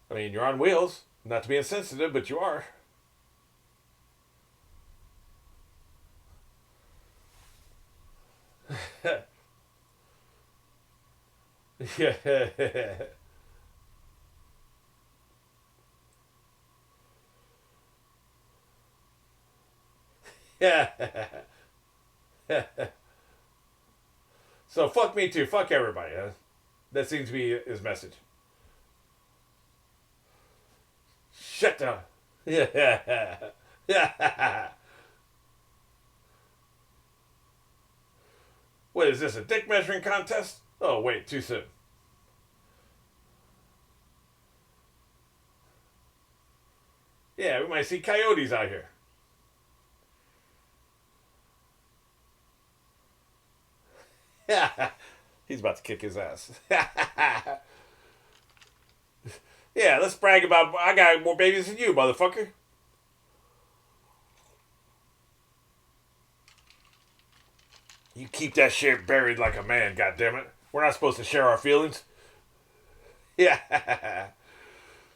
I mean, you're on wheels. Not to be insensitive, but you are. Yeah. Yeah. So fuck me too. Fuck everybody. Huh? That seems to be his message. Shut down. Yeah. Yeah. What is this? A dick measuring contest? Oh wait, too soon. Yeah, we might see coyotes out here. Yeah. He's about to kick his ass. Yeah, let's brag about I got more babies than you, motherfucker. You keep that shit buried like a man, goddammit. We're not supposed to share our feelings. Yeah.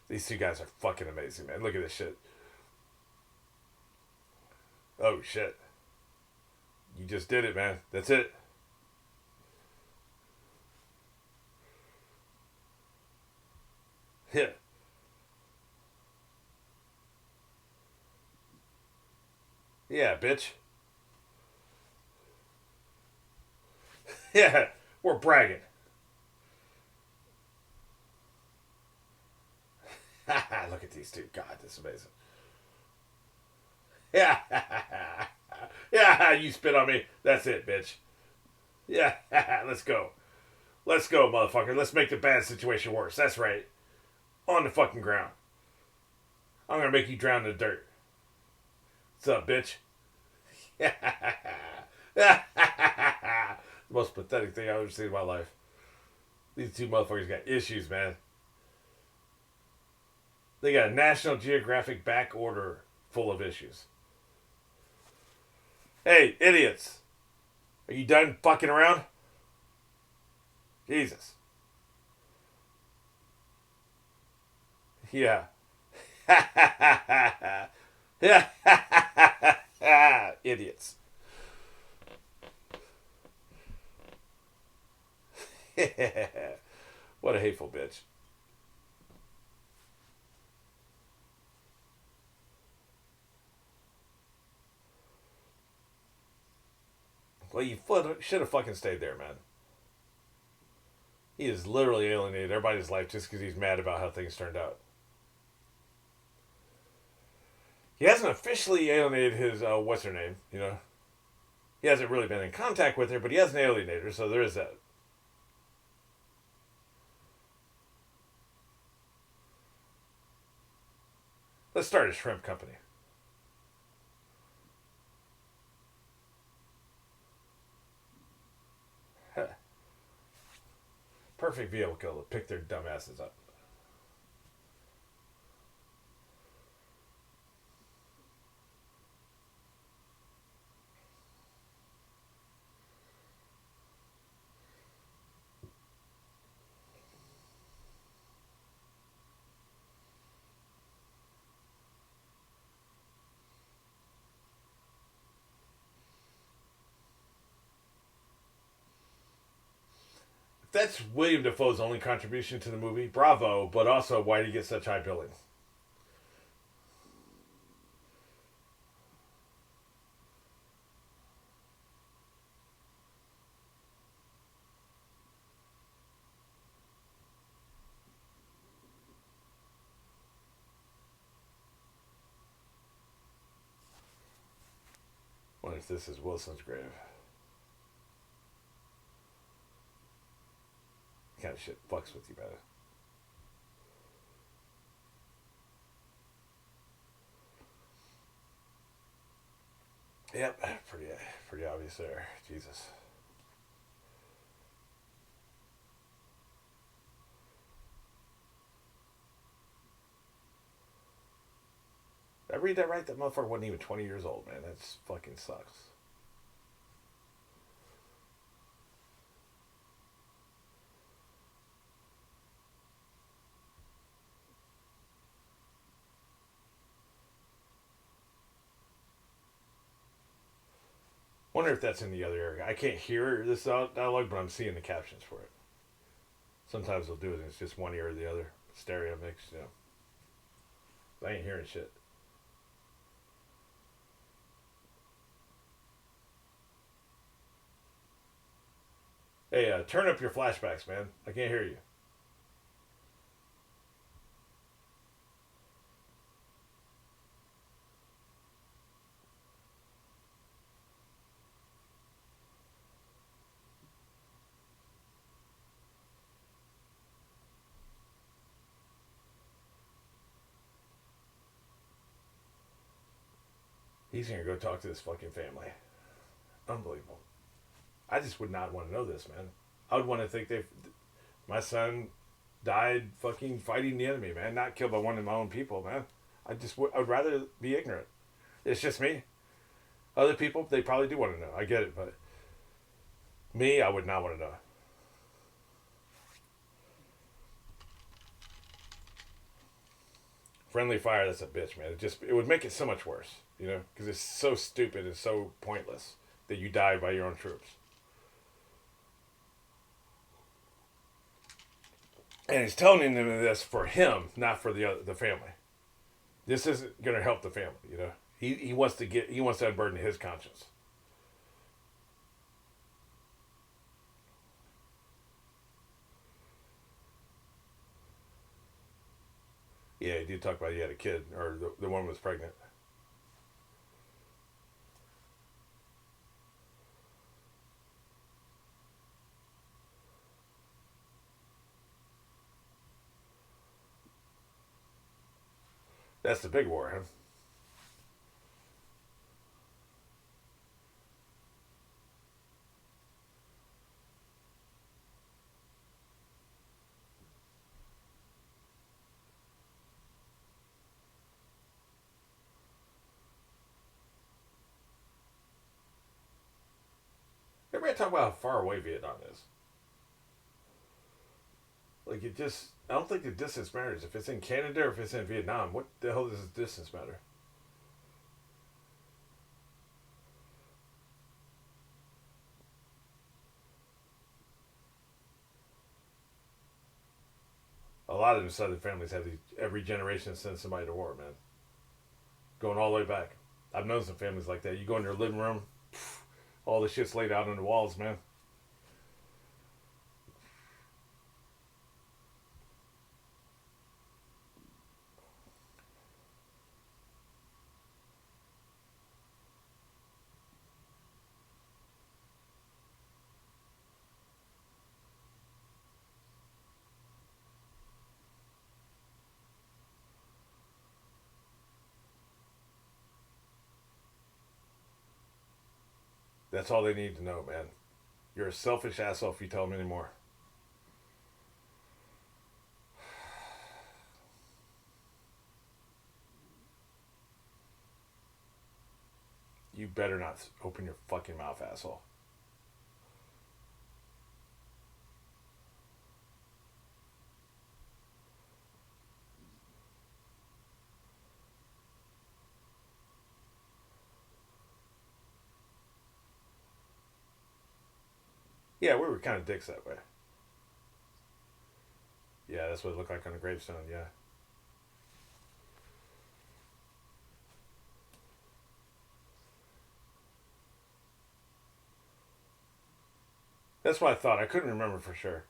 These two guys are fucking amazing, man. Look at this shit. Oh shit. You just did it, man. That's it. Yeah. Yeah, bitch. Yeah. We're bragging. Look at these two. God, this is amazing. Yeah. Yeah, you spit on me. That's it, bitch. Yeah. Let's go. Let's go, motherfucker. Let's make the bad situation worse. That's right. On the fucking ground. I'm gonna make you drown in the dirt. What's up, bitch? The most pathetic thing I've ever seen in my life. These two motherfuckers got issues, man. They got a National Geographic back order full of issues. Hey, idiots. Are you done fucking around? Jesus. Yeah. Idiots. What a hateful bitch. Well, you should have fucking stayed there, man. He has literally alienated everybody's life just because he's mad about how things turned out. He hasn't officially alienated his, what's her name, you know? He hasn't really been in contact with her, but he hasn't alienated her, so there is that. Let's start a shrimp company. Perfect vehicle to pick their dumbasses up. That's William Dafoe's only contribution to the movie. Bravo, but also why did he get such high billing? What if this is Wilson's grave? What kind of shit fucks with you, man? Yep, pretty obvious there. Jesus. Did I read that right? That motherfucker wasn't even 20 years old, man. That fucking sucks. Wonder if that's in the other area. I can't hear this dialogue, but I'm seeing the captions for it. Sometimes they'll do it and it's just one ear or the other. Stereo mix, you know. I ain't hearing shit. Hey, turn up your flashbacks, man. I can't hear you. He's gonna go talk to this fucking family. Unbelievable. I just would not want to know this, man. I would want to think my son died fucking fighting the enemy, man. Not killed by one of my own people, man. I would rather be ignorant. It's just me. Other people, they probably do want to know. I get it, but me, I would not want to know. Friendly fire, that's a bitch, man. It would make it so much worse, you know, because it's so stupid and so pointless. that you died by your own troops. And he's telling them this for him, not for the family. This isn't going to help the family, you know. He wants to unburden his conscience. Yeah, he did talk about he had a kid, or the woman was pregnant. That's the big war, huh? Everybody talk about how far away Vietnam is. Like it just, I don't think the distance matters. If it's in Canada or if it's in Vietnam, what the hell does the distance matter? A lot of the Southern families have every generation sends somebody to war, man. Going all the way back. I've known some families like that. You go in their living room, all the shit's laid out on the walls, man. That's all they need to know, man. You're a selfish asshole if you tell them anymore. You better not open your fucking mouth, asshole. Yeah, we were kind of dicks that way. Yeah, that's what it looked like on the gravestone, yeah. That's what I thought. I couldn't remember for sure.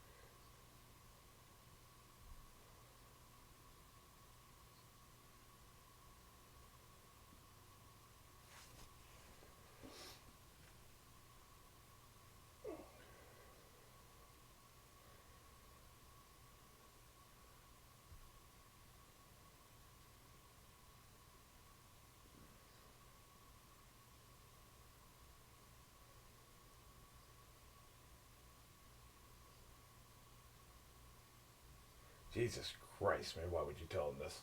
Jesus Christ, man, why would you tell him this?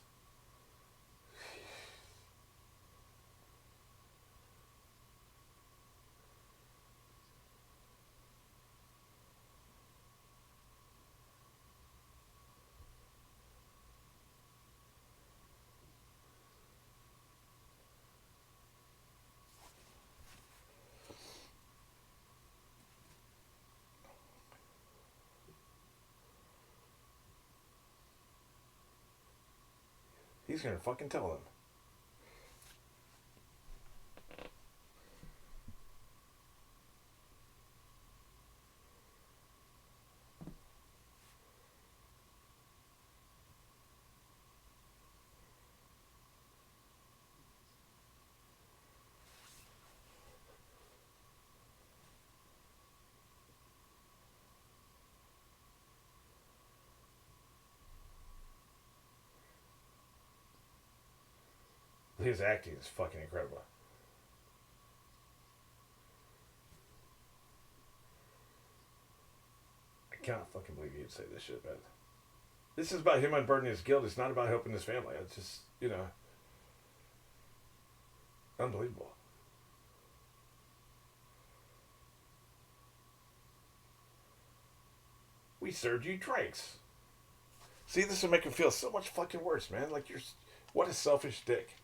He's gonna fucking tell him. His acting is fucking incredible. I cannot fucking believe he'd say this shit, man. This is about him unburdening his guilt. It's not about helping his family. It's just, unbelievable. We served you drinks. See, this will make him feel so much fucking worse, man. Like, what a selfish dick.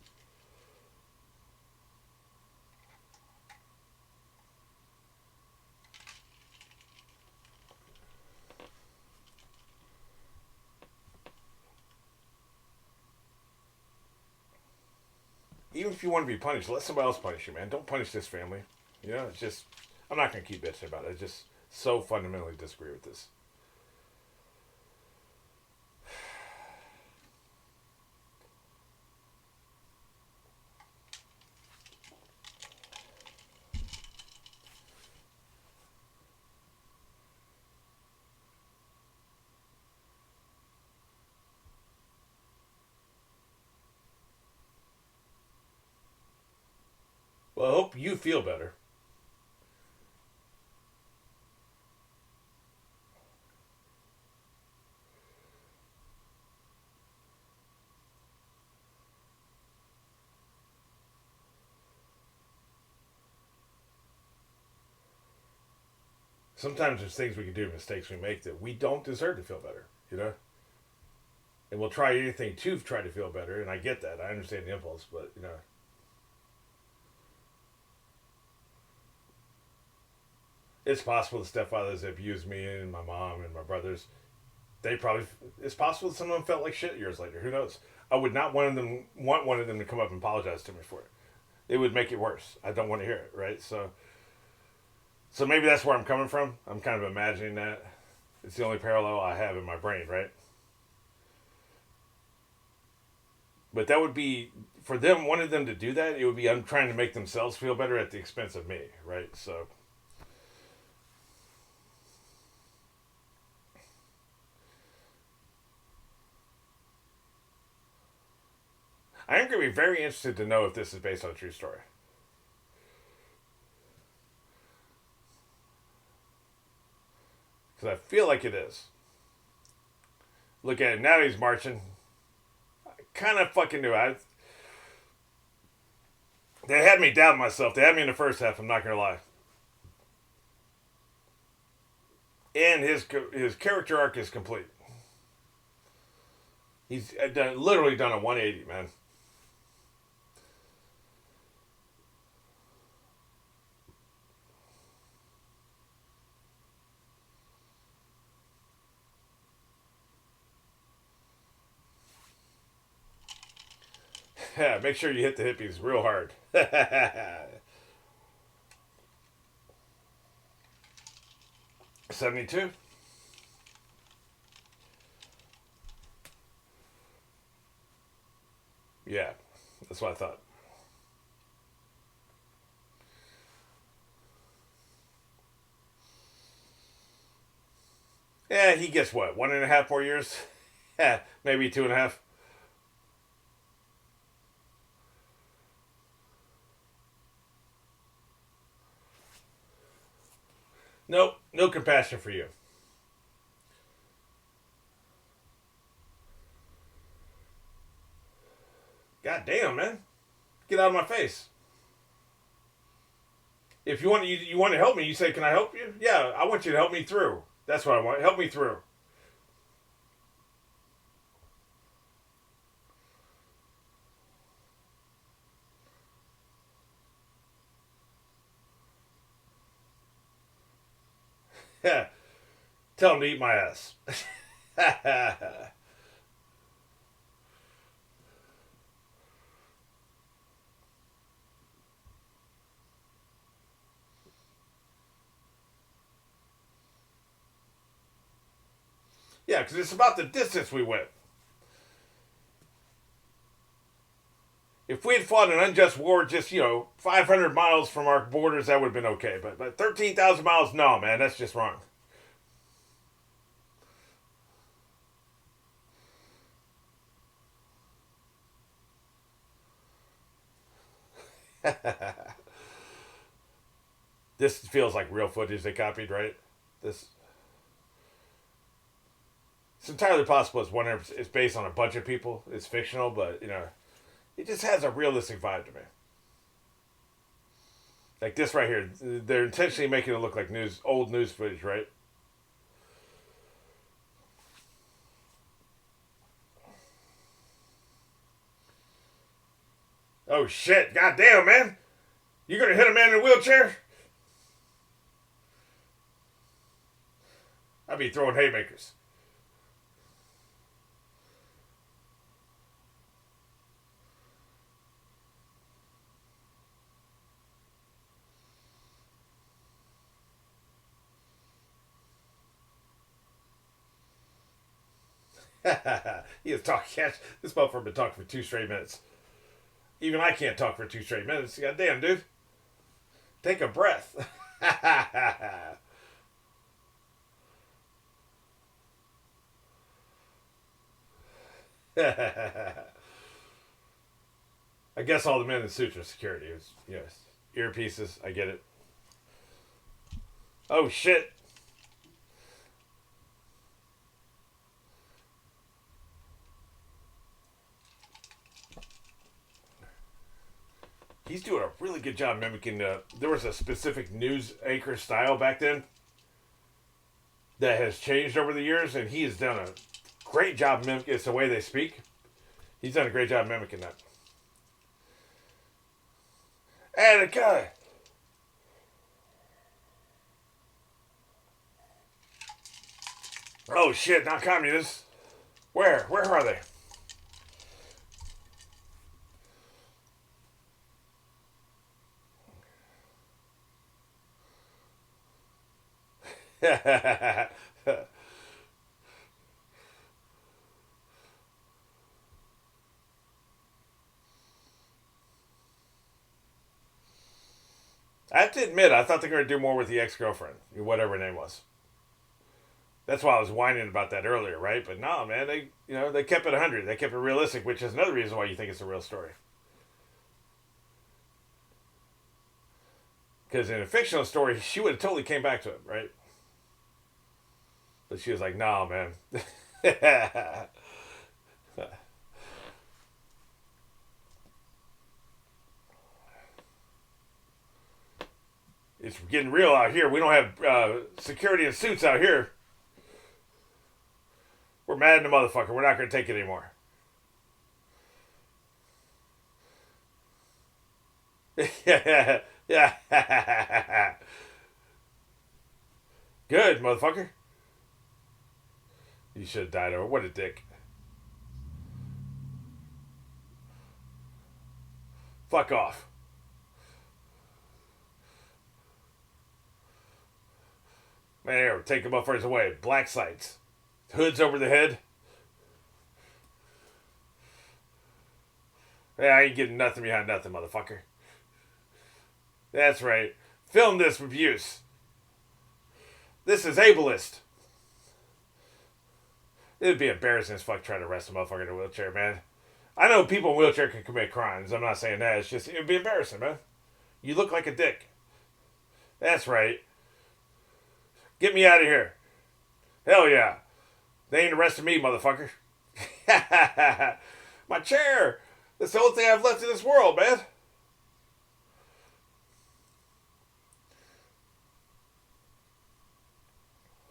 if you want to be punished, let somebody else punish you, man. Don't punish this family. You know, it's just, I'm not going to keep bitching about it. I just so fundamentally disagree with this. Well, I hope you feel better. Sometimes there's things we can do, mistakes we make that we don't deserve to feel better, you know? And we'll try anything to try to feel better, and I get that. I understand the impulse, but, you know. It's possible the stepfathers abused me and my mom and my brothers. They probably, it's possible some of them felt like shit years later. Who knows? I would not want one of them to come up and apologize to me for it. It would make it worse. I don't want to hear it, right? So maybe that's where I'm coming from. I'm kind of imagining that. It's the only parallel I have in my brain, right? But that would be, for them, wanting them to do that, it would be, I'm trying to make themselves feel better at the expense of me, right? So, I am going to be very interested to know if this is based on a true story. Because I feel like it is. Look at it. Now he's marching. I kind of fucking knew. They had me doubt myself. They had me in the first half, I'm not going to lie. And his character arc is complete. He's literally done a 180, man. Yeah, make sure you hit the hippies real hard. 72? Yeah, that's what I thought. Yeah, he gets what, 1.5 more years? Yeah, maybe 2.5. Nope, no compassion for you. God damn, man. Get out of my face. If you want to help me, you say, "Can I help you?" Yeah, I want you to help me through. That's what I want. Help me through. Yeah, tell him to eat my ass. Yeah, because it's about the distance we went. If we had fought an unjust war just, 500 miles from our borders, that would have been okay. But 13,000 miles, no, man, that's just wrong. This feels like real footage they copied, right? This It's entirely possible it's 100%. It's based on a bunch of people. It's fictional, but it just has a realistic vibe to me. Like this right here, they're intentionally making it look like old news footage, right? Oh shit! God damn, man! You gonna hit a man in a wheelchair? I'd be throwing haymakers. He is talking cash. This motherfucker been talking for 2 straight minutes. Even I can't talk for 2 straight minutes. Goddamn, dude. Take a breath. I guess all the men in suits are security. It was, yes, earpieces. I get it. Oh shit! He's doing a really good job mimicking the. There was a specific news anchor style back then that has changed over the years, and he has done a great job mimicking. It's the way they speak. He's done a great job mimicking that. And a guy. Oh shit! Not communists. Where? Where are they? I have to admit, I thought they were going to do more with the ex-girlfriend, whatever her name was. That's why I was whining about that earlier, right? But no, man, they kept it 100. They kept it realistic, which is another reason why you think it's a real story. Because in a fictional story, she would have totally came back to him, right? But she was like, "Nah, man." It's getting real out here. We don't have security in suits out here. We're mad in the motherfucker. We're not going to take it anymore. Yeah, yeah. Good, motherfucker. You should have died over. What a dick. Fuck off. Man, here, take the motherfuckers away. Black sights. Hoods over the head. Yeah, I ain't getting nothing behind nothing, motherfucker. That's right. Film this with use. This is ableist. It'd be embarrassing as fuck trying to arrest a motherfucker in a wheelchair, man. I know people in wheelchair can commit crimes. I'm not saying that. It's just, it'd be embarrassing, man. You look like a dick. That's right. Get me out of here. Hell yeah. They ain't arresting me, motherfucker. My chair. That's the only thing I've left in this world, man.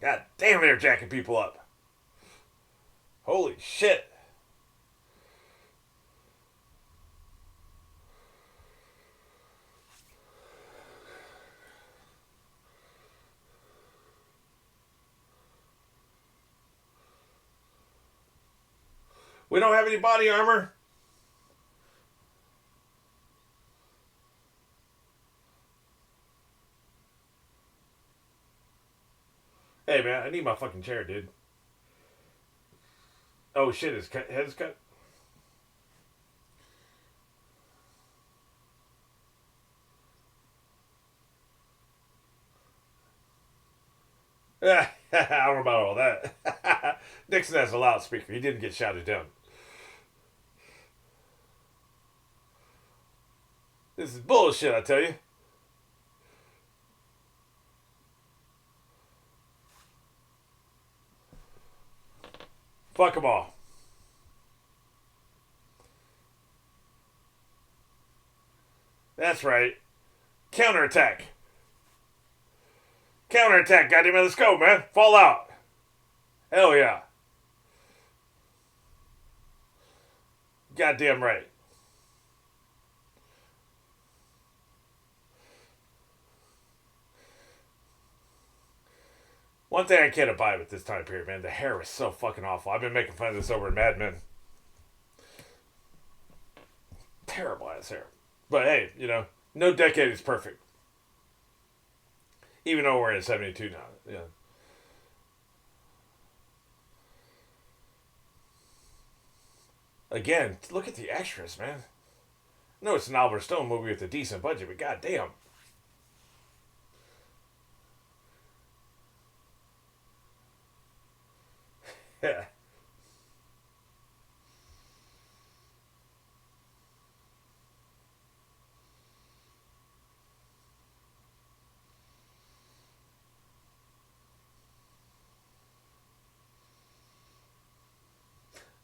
God damn, they're jacking people up. Holy shit. We don't have any body armor. Hey man, I need my fucking chair, dude. Oh shit, his head's cut. I don't know about all that. Nixon has a loudspeaker. He didn't get shouted down. This is bullshit, I tell you. Fuck them all. That's right. Counterattack. Counterattack, goddamn it, let's go, man. Fall out. Hell yeah. Goddamn right. One thing I can't abide with this time period, man, the hair is so fucking awful. I've been making fun of this over in Mad Men. Terrible ass hair. But hey, no decade is perfect. Even though we're in 72 now. Yeah. Again, look at the extras, man. No, it's an Oliver Stone movie with a decent budget, but goddamn. Yeah.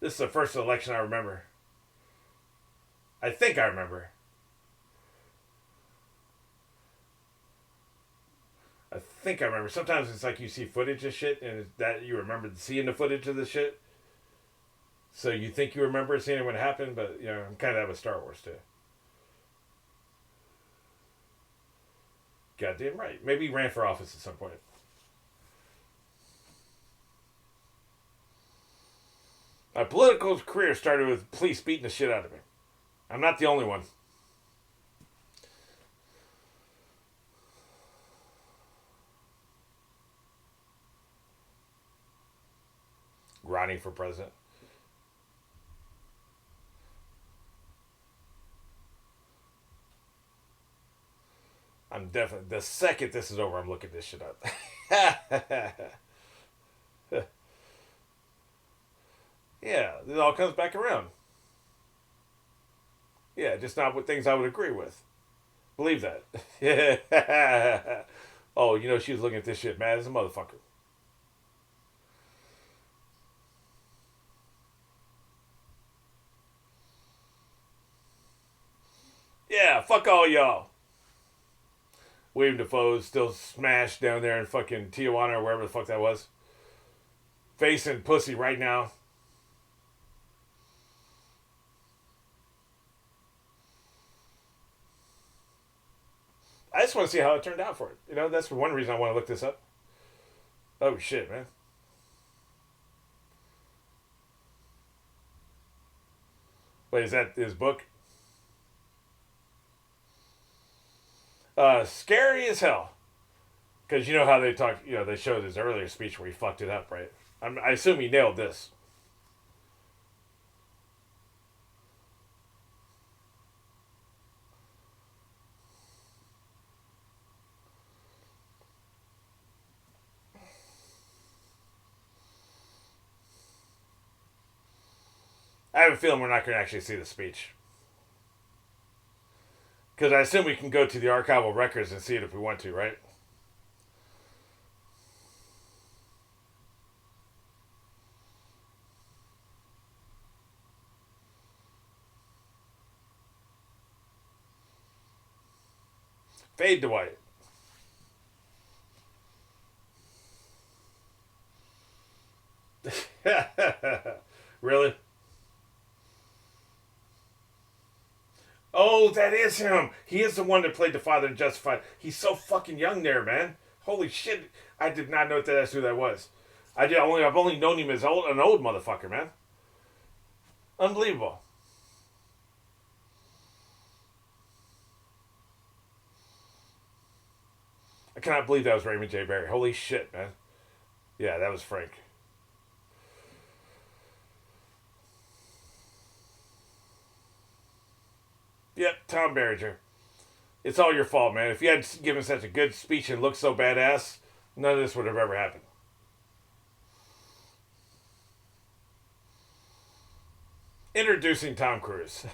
This is the first election I remember. I think I remember. I think I remember. Sometimes it's like you see footage of shit and that you remember seeing the footage of the shit. So you think you remember seeing it when it happened, but you know, I'm kind of with Star Wars too. Goddamn right. Maybe he ran for office at some point. My political career started with police beating the shit out of me. I'm not the only one. Running for president. I'm definitely the second this is over, I'm looking this shit up. Yeah, it all comes back around. Yeah, just not with things I would agree with. Believe that. Yeah. Oh, you know she was looking at this shit mad as a motherfucker. Yeah, fuck all y'all. William Defoe's still smashed down there in fucking Tijuana or wherever the fuck that was. Facing pussy right now. I just want to see how it turned out for it. You know, that's one reason I want to look this up. Oh shit, man. Wait, is that his book? Scary as hell. Because you know how they talk, you know, they showed his earlier speech where he fucked it up, right? I assume he nailed this. I have a feeling we're not going to actually see the speech. Because I assume we can go to the archival records and see it if we want to, right? Fade to white. Really? Oh, that is him. He is the one that played the father in Justified. He's so fucking young there, man. Holy shit! I did not know that's who that was. I've only known him as an old motherfucker, man. Unbelievable. I cannot believe that was Raymond J. Barry. Holy shit, man. Yeah, that was Frank. Yep, Tom Berenger. It's all your fault, man. If you had given such a good speech and looked so badass, none of this would have ever happened. Introducing Tom Cruise.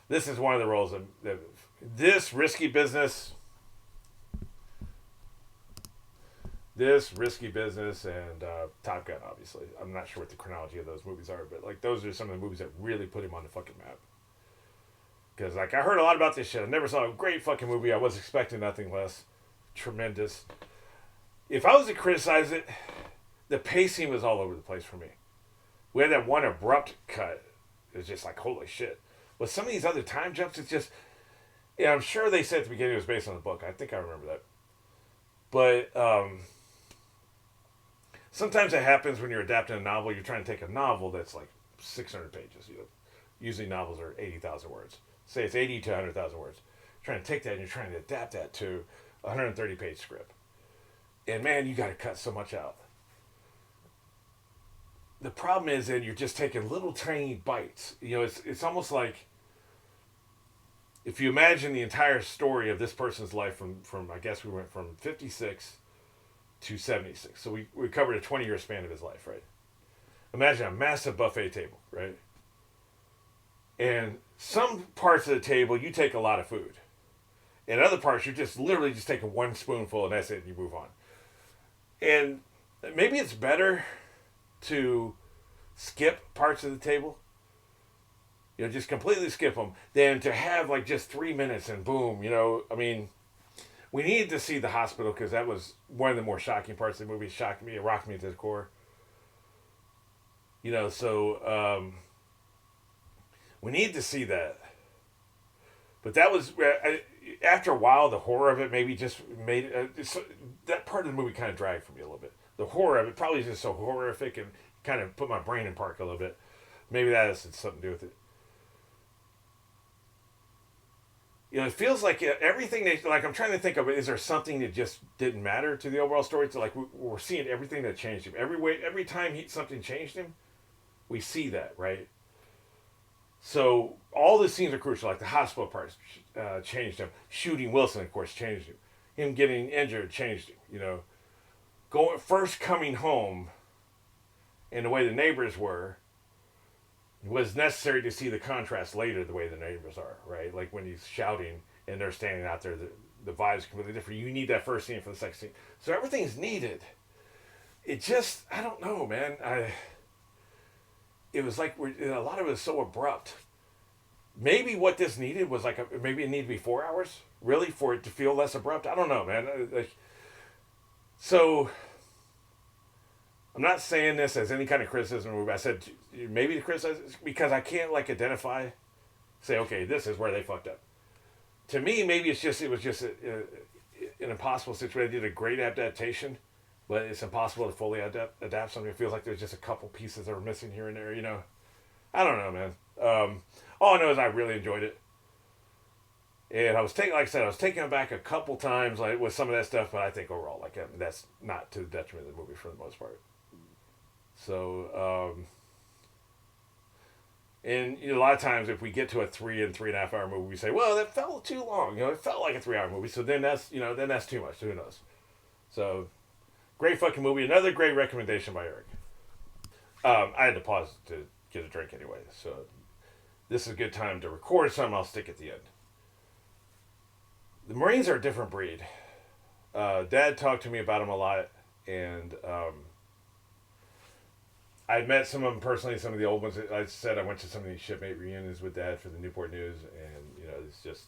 This is one of the roles of this risky business. This risky business and Top Gun, obviously. I'm not sure what the chronology of those movies are, but like those are some of the movies that really put him on the fucking map. Because like I heard a lot about this shit. I never saw a great fucking movie. I was expecting nothing less. Tremendous. If I was to criticize it, the pacing was all over the place for me. We had that one abrupt cut. It was just like holy shit. With some of these other time jumps, it's just yeah. I'm sure they said at the beginning it was based on the book. I think I remember that. But sometimes it happens when you're adapting a novel. You're trying to take a novel that's like 600 pages. You know, usually novels are 80,000 words. Say it's 80 to 100,000 words. You're trying to take that and you're trying to adapt that to a 130 page script. And man, you got to cut so much out. the problem is then you're just taking little tiny bites. You know, it's almost like if you imagine the entire story of this person's life from I guess we went from 56 to 76. So we covered a 20-year span of his life, right? Imagine a massive buffet table, right? And some parts of the table you take a lot of food. And other parts you're just literally just taking one spoonful and that's it and you move on. And maybe it's better to skip parts of the table, you know, just completely skip them, than to have like just 3 minutes and boom, you know. I mean, we needed to see the hospital because that was one of the more shocking parts of the movie. It shocked me, it rocked me to the core. You know, so we need to see that. But that was, after a while, the horror of it maybe just made, that part of the movie kind of dragged for me a little bit. The horror of it probably is just so horrific and kind of put my brain in park a little bit. Maybe that has something to do with it. You know, it feels like everything like I'm trying to think of it. Is there something that just didn't matter to the overall story? It's like we're seeing everything that changed him. Every time something changed him, we see that, right? So all the scenes are crucial. Like the hospital parts changed him. Shooting Wilson, of course, changed him. Him getting injured changed him. You know, first coming home, and the way the neighbors were, was necessary to see the contrast later, the way the neighbors are, right? Like when he's shouting and they're standing out there, the vibe's completely different. You need that first scene for the second scene. So everything's needed. It just, I don't know, man. It was like, a lot of it was so abrupt. Maybe what this needed was maybe it needed to be 4 hours, really, for it to feel less abrupt. I don't know, man. So, I'm not saying this as any kind of criticism. I said maybe the criticism because I can't like identify, say, okay, this is where they fucked up. To me, maybe it was just an impossible situation. They did a great adaptation, but it's impossible to fully adapt something. It feels like there's just a couple pieces that are missing here and there. You know, I don't know, man. All I know is I really enjoyed it, and I was taking it back a couple times, like with some of that stuff. But I think overall, that's not to the detriment of the movie for the most part. So, and you know, a lot of times if we get to a 3.5 hour movie, we say, well, that felt too long. You know, it felt like a 3 hour movie. So then that's too much. Who knows? So, great fucking movie. Another great recommendation by Eric. I had to pause to get a drink anyway. So, this is a good time to record something. I'll stick at the end. The Marines are a different breed. Dad talked to me about them a lot, and I met some of them personally, some of the old ones. I said I went to some of these shipmate reunions with Dad for the Newport News, and you know, it's just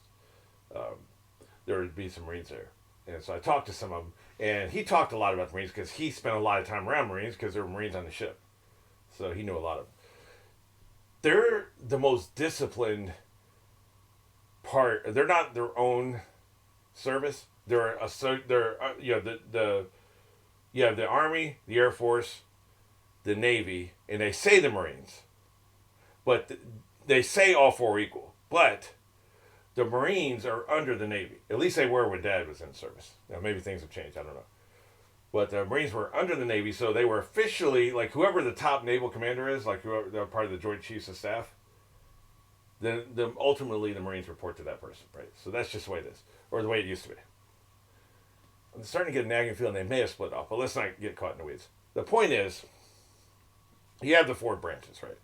there would be some Marines there, and so I talked to some of them, and he talked a lot about the Marines because he spent a lot of time around Marines because there were Marines on the ship, so he knew a lot of them. They're the most disciplined part. They're not their own service. You have the Army, the Air Force, the Navy, and they say the Marines, but they say all four are equal. But the Marines are under the Navy. At least they were when Dad was in service. Now maybe things have changed. I don't know. But the Marines were under the Navy, so they were officially like whoever the top naval commander is, like whoever they're part of the Joint Chiefs of Staff. Then ultimately the Marines report to that person, right? So that's just the way it is, or the way it used to be. I'm starting to get a nagging feeling they may have split off, but let's not get caught in the weeds. The point is, you have the four branches, right?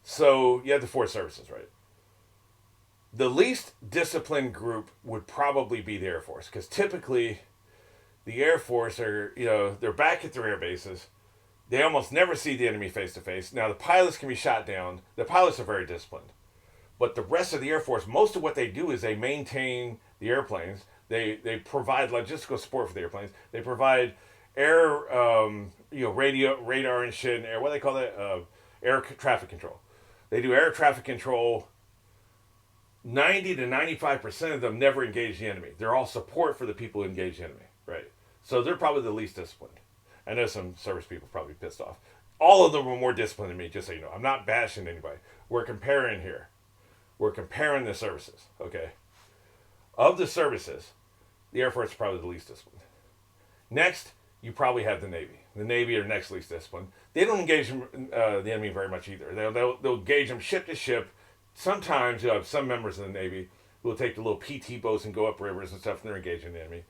So you have the four services, right? The least disciplined group would probably be the Air Force, because typically the Air Force are, you know, they're back at their air bases. They almost never see the enemy face to face. Now, the pilots can be shot down. The pilots are very disciplined. But the rest of the Air Force, most of what they do is they maintain the airplanes. They provide logistical support for the airplanes. They provide air, radio, radar and shit, and air, what do they call that? Air traffic control. They do air traffic control. 90 to 95% of them never engage the enemy. They're all support for the people who engage the enemy, right? So they're probably the least disciplined. I know some service people probably pissed off. All of them were more disciplined than me, just so you know. I'm not bashing anybody. We're comparing here. We're comparing the services, okay? Of the services, the Air Force is probably the least disciplined. Next, you probably have the Navy. The Navy are next least disciplined. They don't engage the enemy very much either. They'll engage them ship to ship. Sometimes you have some members of the Navy who will take the little PT boats and go up rivers and stuff, and they're engaging the enemy.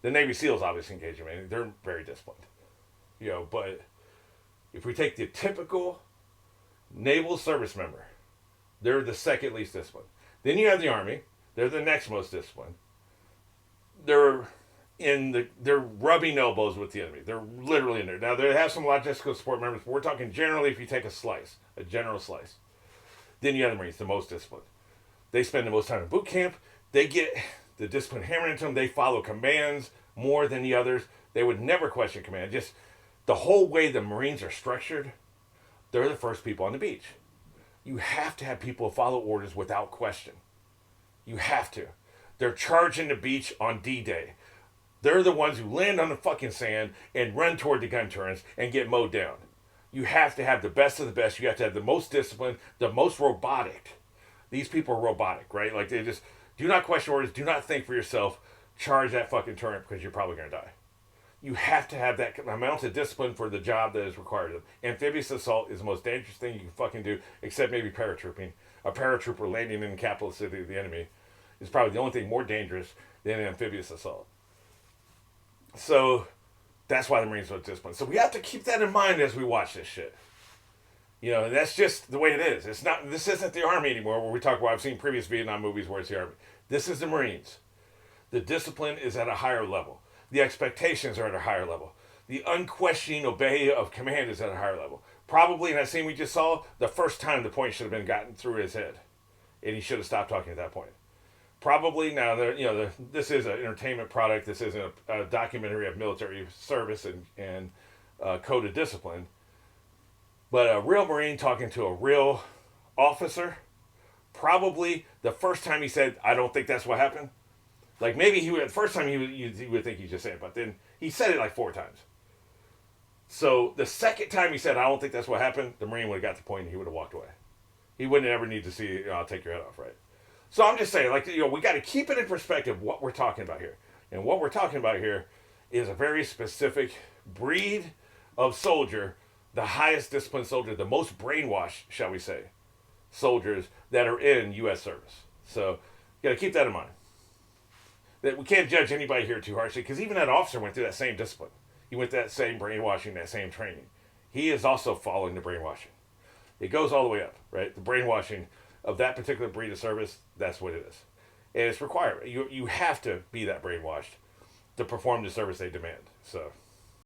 The Navy SEALs obviously engage them, and they're very disciplined. But if we take the typical naval service member, they're the second least disciplined. Then you have the Army. They're the next most disciplined. They're rubbing elbows with the enemy. They're literally in there. Now, they have some logistical support members, but we're talking generally if you take a general slice. Then you have the Marines, the most disciplined. They spend the most time in boot camp. They get the discipline hammered into them. They follow commands more than the others. They would never question command. Just the whole way the Marines are structured, they're the first people on the beach. You have to have people follow orders without question. You have to. They're charging the beach on D-Day. They're the ones who land on the fucking sand and run toward the gun turrets and get mowed down. You have to have the best of the best. You have to have the most disciplined, the most robotic. These people are robotic, right? Like, they just do not question orders, do not think for yourself, charge that fucking turret because you're probably going to die. You have to have that amount of discipline for the job that is required of them. Amphibious assault is the most dangerous thing you can fucking do, except maybe paratrooping. A paratrooper landing in the capital city of the enemy is probably the only thing more dangerous than amphibious assault. So that's why the Marines are disciplined. So we have to keep that in mind as we watch this shit. That's just the way it is. It's not. This isn't the Army anymore, where we talk about. I've seen previous Vietnam movies where it's the Army. This is the Marines. The discipline is at a higher level. The expectations are at a higher level. The unquestioning obey of command is at a higher level. Probably in that scene we just saw, the first time the point should have been gotten through his head, and he should have stopped talking at that point. Probably now, this is an entertainment product. This isn't a documentary of military service and code of discipline. But a real Marine talking to a real officer, probably the first time he said, "I don't think that's what happened." Like, maybe the first time he would think he just said it, but then he said it like 4 times. So the second time he said, "I don't think that's what happened," the Marine would have got the point and he would have walked away. He wouldn't ever need to see, "I'll take your head off," right? So I'm just saying, we got to keep it in perspective what we're talking about here. And what we're talking about here is a very specific breed of soldier, the highest disciplined soldier, the most brainwashed, shall we say, soldiers that are in U.S. service. So you got to keep that in mind. That we can't judge anybody here too harshly, because even that officer went through that same discipline. He went through that same brainwashing, that same training. He is also following the brainwashing. It goes all the way up, right? The brainwashing of that particular breed of service, that's what it is. And it's required. You have to be that brainwashed to perform the service they demand. So